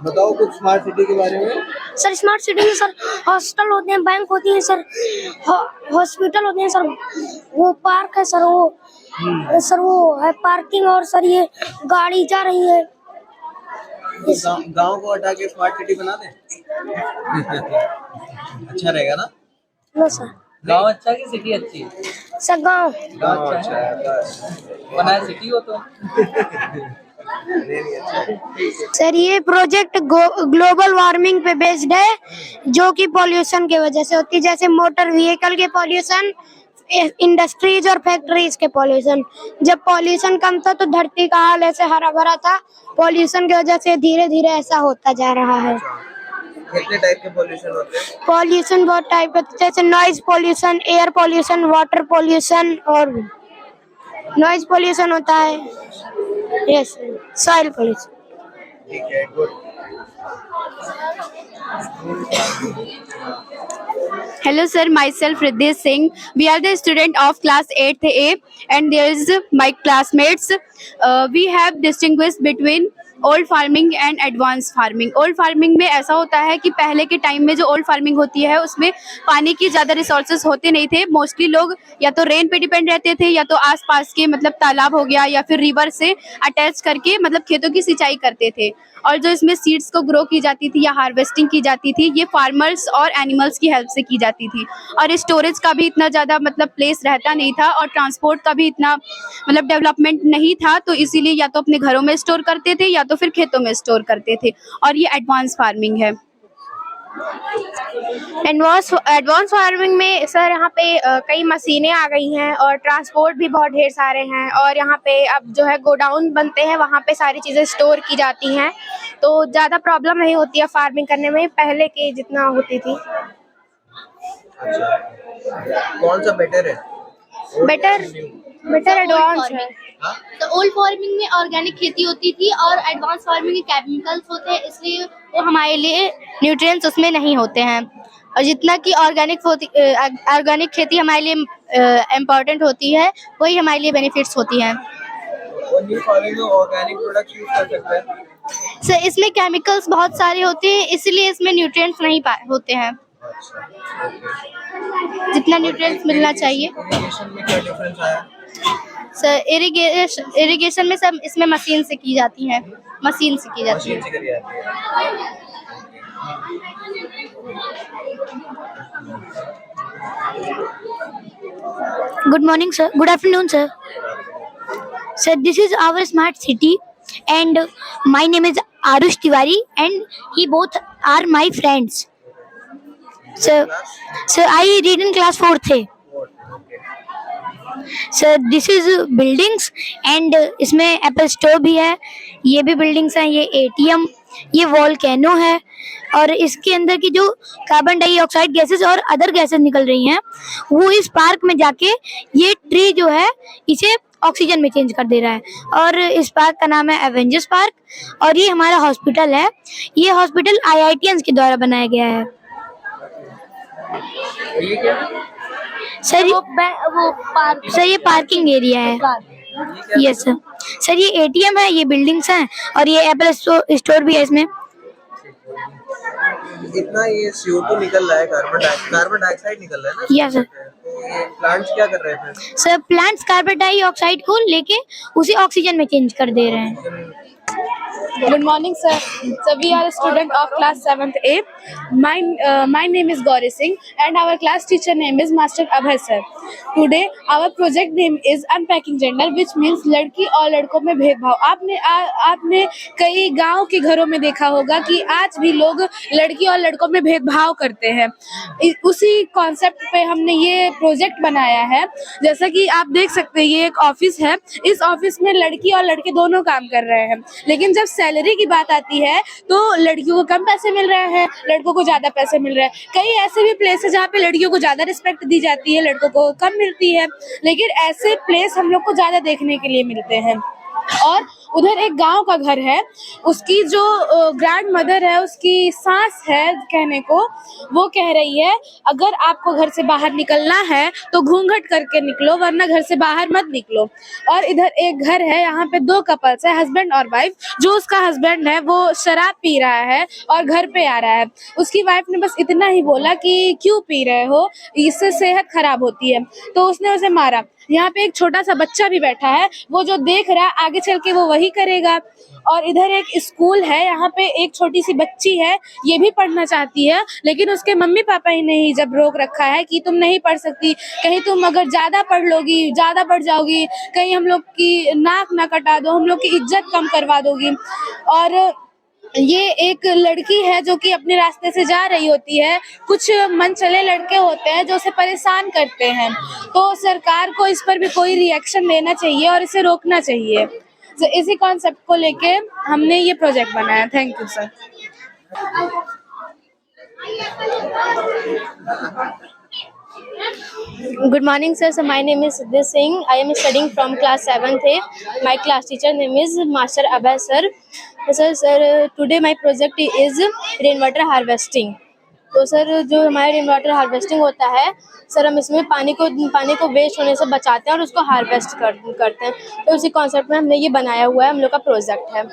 बताओ कुछ स्मार्ट सिटी के बारे में। सर स्मार्ट सिटी में सर हॉस्टल होते हैं, बैंक होती है सर, हॉस्पिटल होते हैं सर, वो पार्क है सर, वो सर वो है पार्किंग, और सर ये गाड़ी जा रही है। गांव को हटा के स्मार्ट सिटी बना दें? अच्छा रहेगा ना? No sir. गाँव अच्छा कि सिटी अच्छी? सर गाँव। गाँव अच्छा है। बनाया सिटी हो तो सर ये प्रोजेक्ट ग्लोबल वार्मिंग पे बेस्ड है, जो कि पॉल्यूशन की वजह से होती है, जैसे मोटर व्हीकल के पॉल्यूशन, इंडस्ट्रीज और फैक्ट्रीज के पॉल्यूशन। जब पॉल्यूशन कम था तो धरती का हाल ऐसे हरा भरा था, पॉल्यूशन की वजह से धीरे धीरे ऐसा होता जा रहा है। कितने टाइप के पॉल्यूशन होते हैं? पॉल्यूशन बहुत टाइप के, जैसे noise pollution, air pollution, water pollution और नॉइज पॉल्यूशन होता है। Yes, soil pollution. ठीक है, good. Hello sir, myself Riddhi Singh. We are the student of class 8th A and there is my classmates. We have distinguished between old farming and advance farming. Old farming में ऐसा होता है कि पहले के time में जो old farming होती है उसमें पानी की ज़्यादा रिसोर्सेज होते नहीं थे। मोस्टली लोग या तो रेन पे डिपेंड रहते थे या तो आसपास के मतलब तालाब हो गया या फिर रिवर से अटैच करके मतलब खेतों की सिंचाई करते थे। और जो इसमें सीड्स को ग्रो की जाती थी या हार्वेस्टिंग की जाती थी ये फार्मर्स और एनिमल्स की हेल्प से की जाती थी। और स्टोरेज का भी इतना ज़्यादा मतलब प्लेस रहता नहीं था और ट्रांसपोर्ट का भी इतना मतलब डेवलपमेंट नहीं था, तो इसीलिए या तो अपने घरों में स्टोर करते थे या तो फिर खेतों में स्टोर करते थे। और ये एडवांस फार्मिंग है। एडवांस फार्मिंग में सर यहाँ पे कई मशीनें आ गई हैं और ट्रांसपोर्ट भी बहुत ढेर सारे हैं, और यहाँ पे अब जो है गोडाउन बनते हैं, वहाँ पे सारी चीज़ें स्टोर की जाती हैं, तो ज़्यादा प्रॉब्लम नहीं होती है फार्मिंग करने में पहले के जितना होती थी। अच्छा, कौन सा बेटर है? बेटर एडवांस है। तो ओल्ड फार्मिंग में ऑर्गेनिक खेती होती थी और एडवांस फार्मिंग में केमिकल्स होते हैं, इसलिए वो हमारे लिए न्यूट्रिएंट्स उसमें नहीं होते हैं। और जितना कि ऑर्गेनिक खेती हमारे लिए इम्पोर्टेंट होती है वही हमारे लिए बेनिफिट्स होती हैं। और न्यू फार्मिंग में ऑर्गेनिक प्रोडक्ट यूज कर सकते हैं? सर इसमें केमिकल्स बहुत सारे होते हैं, इसलिए इसमें न्यूट्रिएंट्स नहीं होते हैं जितना न्यूट्रिएंट्स मिलना चाहिए। इरिगेशन में क्या डिफरेंस आया? सर इरिगेशन में सब इसमें मशीन से की जाती है, मशीन से की जाती है। Good morning sir, good afternoon sir. Sir, this is our smart city and my name is Arush Tiwari and he both are my friends. Sir, I read in class 4th A. Sir this is buildings and इसमें Apple store भी है, ये भी buildings हैं, ये ATM, ये volcano है, और इसके अंदर की जो कार्बन डाइऑक्साइड गैसेस और अदर गैसेस निकल रही हैं वो इस पार्क में जाके ये ट्री जो है इसे ऑक्सीजन में चेंज कर दे रहा है। और इस पार्क का नाम है एवेंजर्स पार्क और ये हमारा हॉस्पिटल है। ये हॉस्पिटल IITians के द्वारा बनाया गया है। ये क्या है? सर सर ये पार्किंग एरिया है। Yes sir. सर ये एटीएम है, ये बिल्डिंग्स हैं और ये एप्पल स्टोर भी है इसमें। इतना ये CO2 निकल रहा है, कार्बन डाइऑक्साइड निकल रहा है ना। Yes sir. तो ये प्लांट्स क्या कर रहे हैं फिर? सर प्लांट्स कार्बन डाइऑक्साइड को लेके उसे ऑक्सीजन में चेंज कर दे रहे हैं। Good morning, sir. So we are a student of class 7th A. My name is Gauri Singh, and our class teacher name is Master Abhay sir. Today our project name is unpacking gender, which means लड़की और लड़कों में भेदभाव। आपने कई गांव के घरों में देखा होगा कि आज भी लोग लड़की और लड़कों में भेदभाव करते हैं। उसी कॉन्सेप्ट पे हमने ये प्रोजेक्ट बनाया है। जैसा कि आप देख सकते हैं, ये एक ऑफिस है। इस ऑफिस में लड़की और लड़के दोनों काम कर रहे हैं, लेकिन जब सैलरी की बात आती है तो लड़कियों को कम पैसे मिल रहे हैं, लड़कों को ज्यादा पैसे मिल रहे हैं। कई ऐसे भी प्लेस है जहाँ पे लड़कियों को ज्यादा रिस्पेक्ट दी जाती है, लड़कों को कम मिलती है, लेकिन ऐसे प्लेस हम लोग को ज्यादा देखने के लिए मिलते हैं। और उधर एक गांव का घर है, उसकी जो ग्रैंड मदर है, उसकी सास है कहने को, वो कह रही है अगर आपको घर से बाहर निकलना है तो घूंघट करके निकलो, वरना घर से बाहर मत निकलो। और इधर एक घर है, यहाँ पे 2 कपल्स है, हस्बैंड और वाइफ। जो उसका हस्बैंड है वो शराब पी रहा है और घर पे आ रहा है। उसकी वाइफ ने बस इतना ही बोला कि क्यों पी रहे हो, इससे सेहत खराब होती है, तो उसने उसे मारा। यहाँ पे एक छोटा सा बच्चा भी बैठा है, वो जो देख रहा है आगे चल के वो वही करेगा। और इधर एक स्कूल है, यहाँ पे एक छोटी सी बच्ची है, ये भी पढ़ना चाहती है, लेकिन उसके मम्मी पापा ही ने ही जब रोक रखा है कि तुम नहीं पढ़ सकती, कहीं तुम अगर ज्यादा पढ़ लोगी, ज्यादा पढ़ जाओगी, कहीं हम लोग की नाक ना कटा दो, हम लोग की इज्जत कम करवा दोगी। और ये एक लड़की है जो कि अपने रास्ते से जा रही होती है, कुछ मनचले लड़के होते हैं जो उसे परेशान करते हैं, तो सरकार को इस पर भी कोई रिएक्शन लेना चाहिए और इसे रोकना चाहिए। तो इसी कॉन्सेप्ट को लेके हमने ये प्रोजेक्ट बनाया। Thank you sir. Good morning, sir. So my name is Siddhi Singh. I am studying from class 7th A. My class teacher name is Master Abhay sir. Sir, today my project is rainwater harvesting. तो sir जो हमारे rain water harvesting होता है, sir हम इसमें पानी को waste होने से बचाते हैं और उसको हार्वेस्ट करते हैं। तो उसी कॉन्सेप्ट में हमने ये बनाया हुआ है, हम लोग का प्रोजेक्ट है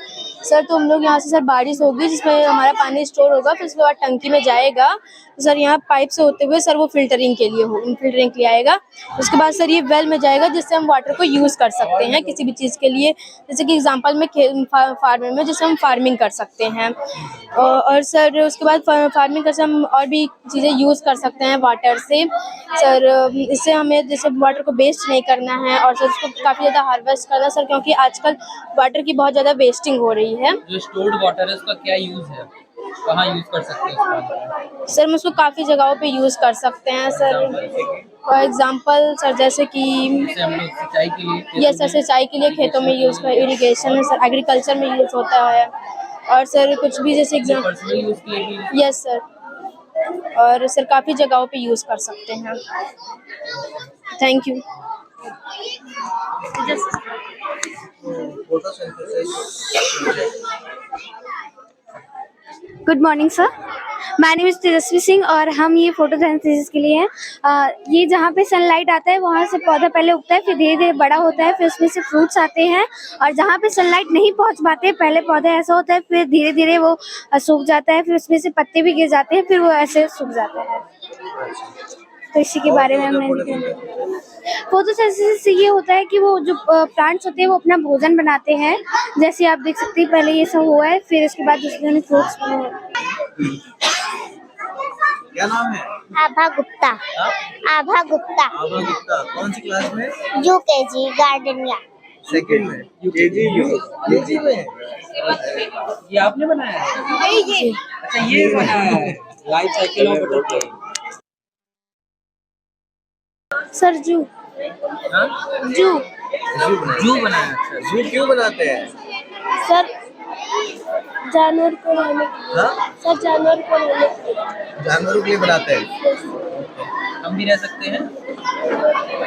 सर। तो हम लोग यहाँ से सर बारिश होगी जिसमें हमारा पानी स्टोर होगा, फिर उसके बाद टंकी में जाएगा। तो सर यहाँ पाइप से होते हुए सर वो फिल्टरिंग के लिए आएगा। उसके बाद सर ये वेल में जाएगा, जिससे हम वाटर को यूज़ कर सकते हैं किसी भी चीज़ के लिए। जैसे कि एग्जाम्पल में फार्मर में जैसे हम फार्मिंग कर सकते हैं, और सर उसके बाद फार्मिंग कर हम और भी चीज़ें यूज़ कर सकते हैं वाटर से सर। इससे हमें जैसे वाटर को वेस्ट नहीं करना है और सर उसको काफ़ी ज़्यादा हार्वेस्ट करना सर, क्योंकि आजकल वाटर की बहुत ज़्यादा वेस्टिंग हो रही है। जो स्टोर्ड वाटर है उसका क्या यूज है, कहाँ यूज कर सकते हैं सर? हम उसको काफ़ी जगहों पे यूज़ कर सकते हैं सर। फॉर एग्जांपल सर जैसे कि हम लोग सिंचाई के लिए, यस सर, सिंचाई के लिए खेतों में यूज़ कर, इरिगेशन में सर, एग्रीकल्चर में यूज़ होता है। और सर कुछ भी जैसे एग्जाम्पल, यस सर, और सर काफ़ी जगहों पे यूज़ कर सकते हैं। Thank you. Good morning sir, my name is Tejasvi Singh और हम ये फोटोसिंथेसिस के लिए हैं। ये जहाँ पे सनलाइट आता है वहाँ से पौधा पहले उगता है, फिर धीरे धीरे बड़ा होता है, फिर उसमें से फ्रूट्स आते हैं। और जहाँ पे सनलाइट नहीं पहुँच पाते, पहले पौधा ऐसा होता है, फिर धीरे धीरे वो सूख जाता है, फिर उसमें से पत्ते भी गिर जाते हैं, फिर वो ऐसे सूख जाता है। तो इसी के बारे में हमने फोटोसिंथेसिस से ये होता है कि वो जो प्लांट्स होते हैं वो अपना भोजन बनाते हैं। जैसे आप देख सकते हैं पहले ये सब हुआ है, फिर उसके बाद उसमें फ्रूट्स। क्या नाम है? आभा गुप्ता। आभा गुप्ता। आभा गुप्ता कौन सी क्लास में? UKG gardenia. सेकंड में? KG में। ये आपने बनाया है? ये अच्छा ये बनाया है, life cycle of butterfly. Sir जू बनाया। अच्छा जू क्यों बनाते हैं? सर जानवर को रहने, सर जानवर को रहने, जानवरों के लिए बनाते हैं। हम भी रह सकते हैं?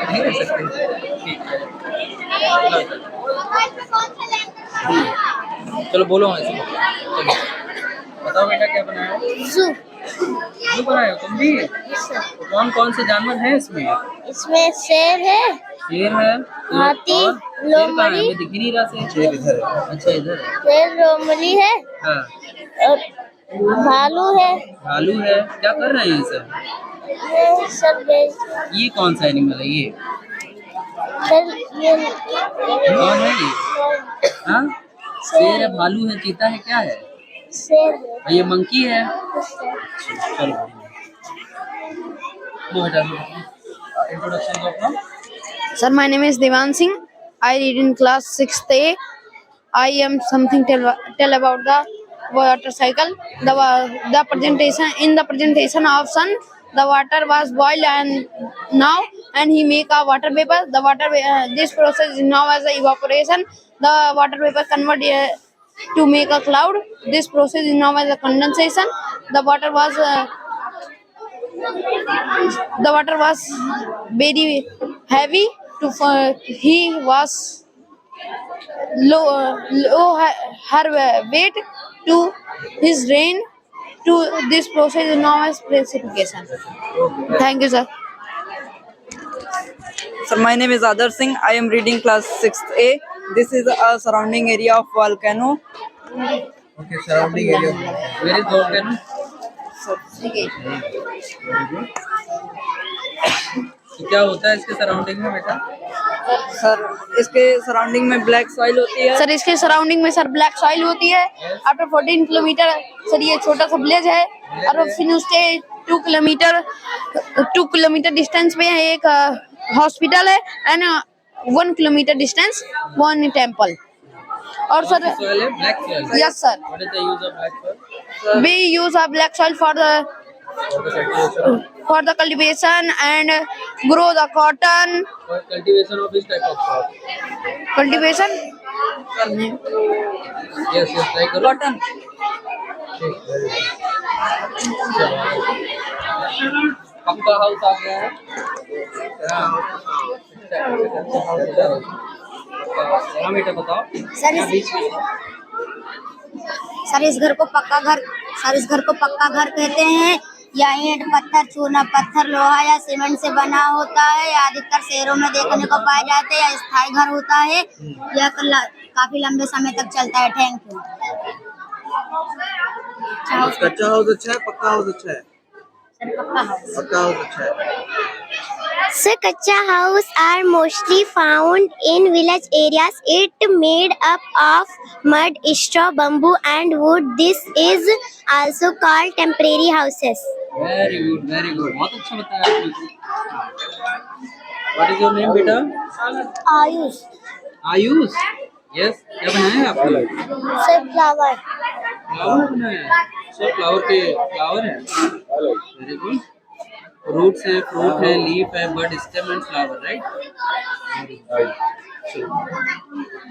नहीं रह सकते? ठीक है, चलो बोलो। बताओ बेटा क्या बनाया है? जो बनाए हो तुम भी? तो कौन कौन से जानवर हैं इसमें? इसमें शेर है, शेर है, हाथी, और शेर कहाँ है? लोमड़ी। हमें दिख ही नहीं रहा शेर इधर है। अच्छा इधर है। शेर, लोमड़ी है हाँ, और भालू है। भालू है। क्या कर रहे हैं ये सब? ये सब ये कौन सा एनिमल है ये? ये कौन है ये? हाँ, शेर है, भालू है, चीता है, क्या है? शेर और ये मंकी है। चलो वो बेटा इंट्रोडक्शन दो अपना। Sir, my name is Devan Singh. I read in class 6th A. I am something tell about the water cycle. The presentation of sun, the water was boiled and he make a water vapor. This process is known as evaporation. The water vapor convert to make a cloud. This process is known as a condensation. The water was very heavy. He was low her weight to his rain. To this process is known as precipitation. Thank you, sir. Sir, my name is Adar Singh. I am reading class 6th A. This is a surrounding area of volcano. Okay, surrounding area. Where is volcano? तो क्या होता है इसके surrounding में बेटा? Sir इसके surrounding में black soil होती है। सर इसके सराउंडिंग में सर ब्लैक सॉइल होती है। आफ्टर 14 किलोमीटर सर ये छोटा सा विलेज है और फिर उसके 2 किलोमीटर डिस्टेंस पे एक हॉस्पिटल है एंड 1 किलोमीटर डिस्टेंस 1 टेम्पल। और sir yes sir we use a black soil for the cultivation and grow the cotton. Cultivation of this type of crop. Cultivation? Yes, like cotton. आपका house आ गया है। हाँ बेटा बताओ। Sir इस घर को पक्का घर कहते हैं। यह ईंट, पत्थर, चूना पत्थर, लोहा या सीमेंट से बना होता है। अधिकतर शहरों में देखने को पाए जाते हैं। यह स्थायी घर होता है। यह काफी लंबे समय तक चलता है। Thank you. कच्चा हाउस अच्छा है, पक्का हाउस अच्छा है? पक्का हाउस अच्छा है। So kacha house are mostly found in village areas. It made up of mud, straw, bamboo and wood. This is also called temporary houses. Very good, very good. बहुत अच्छा बताया आपने। What is your name बेटा? Ayush. Ayush. Yes, क्या बनाया है आपने? Flower. Flower बनाया है। सब फ्लावर है। Very good. रूट्स है, फ्रूट है, लीफ है, बड, स्टेम एंड फ्लावर, राइट?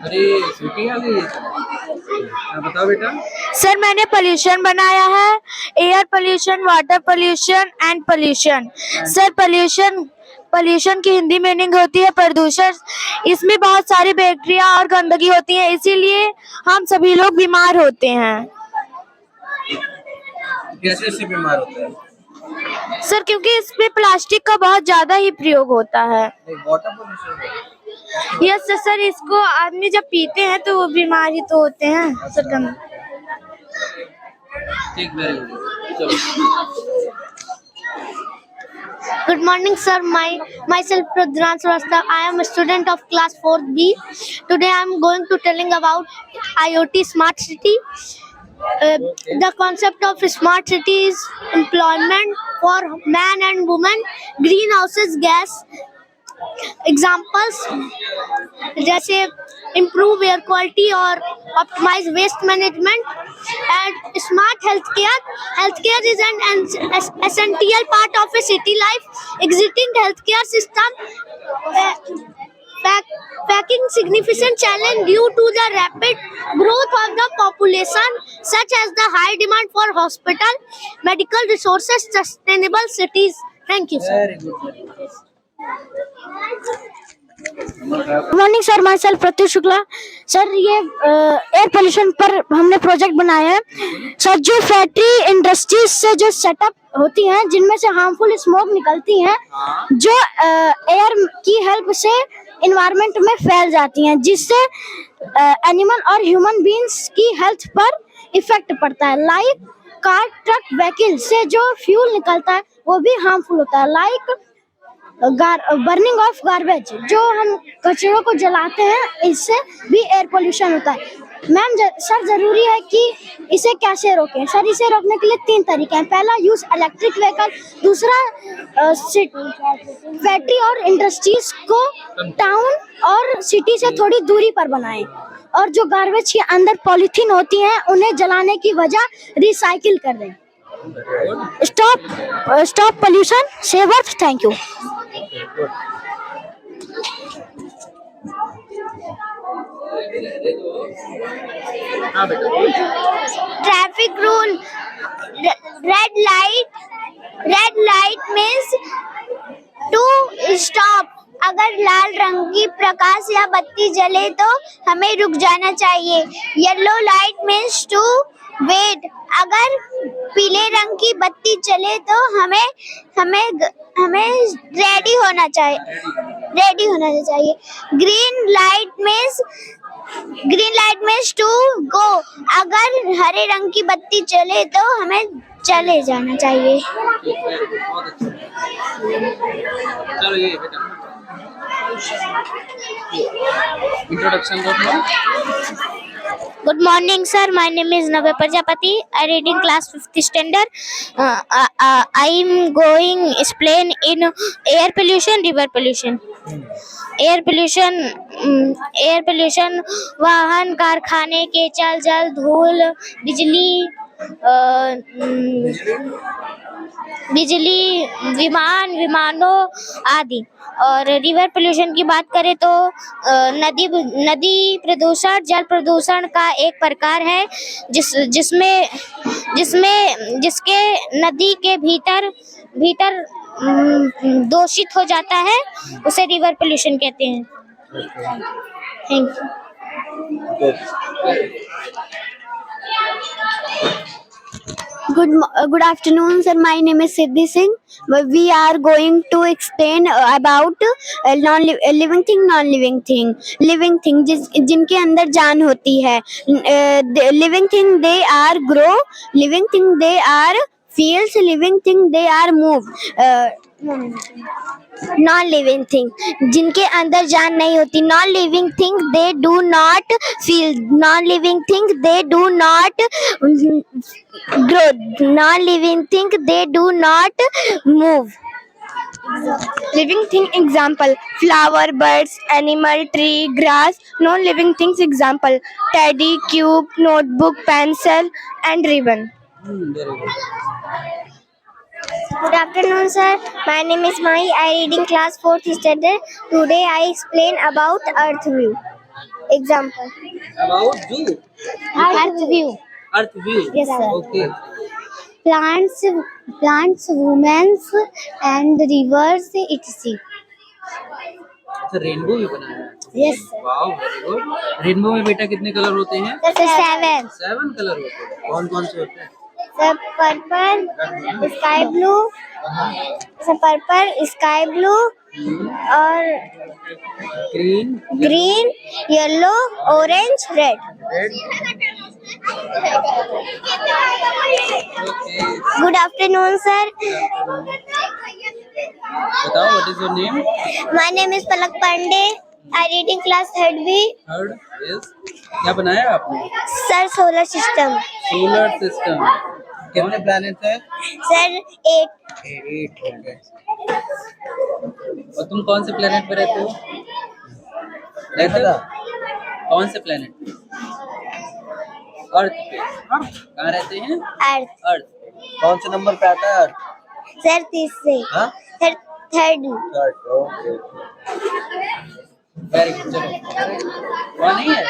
अरे स्वीटी आ गई। बताओ बेटा। सर मैंने पोल्यूशन बनाया है, air pollution, water pollution and pollution. Sir pollution की हिंदी मीनिंग होती है प्रदूषण। इसमें बहुत सारी बैक्टीरिया और गंदगी होती है, इसीलिए हम सभी लोग बीमार होते हैं। कैसे से बीमार होते हैं? सर क्योंकि इसमें प्लास्टिक का बहुत ज्यादा ही प्रयोग होता है। Water pollution. यस सर इसको आदमी जब पीते हैं तो वो बीमार ही तो होते हैं सर। ठीक, वेरी गुड। चलो। Good morning, sir. Myself Pradhan Srivastava. I am a student of class 4B. Today I am going to telling about IoT smart city. The concept of smart city is employment for man and woman, greenhouses gas examples जैसे improve air quality और optimise waste management and smart health care is an essential part of a city life existing health care system facing significant challenge due to the rapid growth of the population, such as the high demand for hospital, medical resources, sustainable cities. Thank you, sir. Very good. Good morning sir, my self Pratyush Shukla. Sir ये air pollution पर हमने project बनाया है। Sir जो factory industries से जो setup होती हैं जिनमें से हार्मफुल स्मोक निकलती हैं जो एयर की हेल्प से इन्वायरमेंट में फैल जाती हैं, जिससे एनिमल और ह्यूमन बीइंग्स की हेल्थ पर इफेक्ट पड़ता है। लाइक कार, ट्रक, व्हीकल से जो फ्यूल निकलता है वो भी हार्मफुल होता है। लाइक बर्निंग ऑफ गार्बेज, जो हम कचरों को जलाते हैं, इससे भी एयर पोल्यूशन होता है। मैम सर जरूरी है कि इसे कैसे रोकें? सर इसे रोकने के लिए 3 तरीके हैं। पहला, यूज इलेक्ट्रिक व्हीकल। दूसरा, फैक्ट्री और इंडस्ट्रीज को टाउन और सिटी से थोड़ी दूरी पर बनाएं। और जो गार्बेज के अंदर पॉलीथीन होती हैं उन्हें जलाने की वजह रिसाइकिल कर दें। Stop pollution, save earth. Thank you. Traffic rule, red light means to stop. अगर लाल रंग की प्रकाश या बत्ती जले तो हमें रुक जाना चाहिए। Yellow light means to wait. अगर पीले रंग की बत्ती जले तो हमें रेडी होना चाहिए। Green light means to go. अगर हरे रंग की बत्ती जले तो हमें चले जाना चाहिए। चलो ये बेटा इंट्रोडक्शन दो। Good morning, sir. My name is Navya Prajapati. I read in class 5th standard. I am going explain in air pollution, river pollution. Air pollution वाहन, कारखाने के जल, धूल, बिजली, विमानों आदि। और रिवर पोल्यूशन की बात करें तो नदी प्रदूषण जल प्रदूषण का एक प्रकार है जिसके नदी के भीतर दूषित हो जाता है, उसे रिवर पोल्यूशन कहते हैं। Thank you. Good afternoon, sir. My name is Siddhi Singh. We are going to explain about living thing, non-living thing. Living thing जिनके अंदर जान होती है। Living thing they are grow. Living thing they are feels. Living thing they are move. Non living thing जिनके अंदर जान नहीं होती। Non living thing they do not feel. Non living thing they do not grow. Non living thing they do not move. Living thing example, flower, birds, animal, tree, grass. Non living things example, teddy, cube, notebook, pencil and ribbon. Good afternoon, sir. My name is Mahi. I read in class 4th standard. Today I explain about Earth view. Example. About view. Earth view. Earth view. Yes, sir. Okay. Plants, women, and rivers, etc. अच्छा rainbow भी बनाया है। Yes, sir. Wow, very good. Rainbow में बेटा कितने colour होते हैं? 7. 7 colour होते हैं। कौन कौन से होते हैं? सब पर्पल, स्काई ब्लू और green, yellow, orange, red. Good afternoon, sir. बताओ, what is your name? My name is Palak Pandey. I read in class 3rd B. Third, yes. क्या बनाया आपने? Sir solar system. Solar system. कितने प्लैनेट है? Sir 8। 8। और तुम कौन से प्लेनेट पे रहते हो? कौन से प्लेनेट? अर्थ पे। कहाँ रहते हैं? अर्थ। कौन से नंबर पे आता है अर्थ? सर 3 से। 3rd। ओके। Very good. चलो वहाँ नहीं है?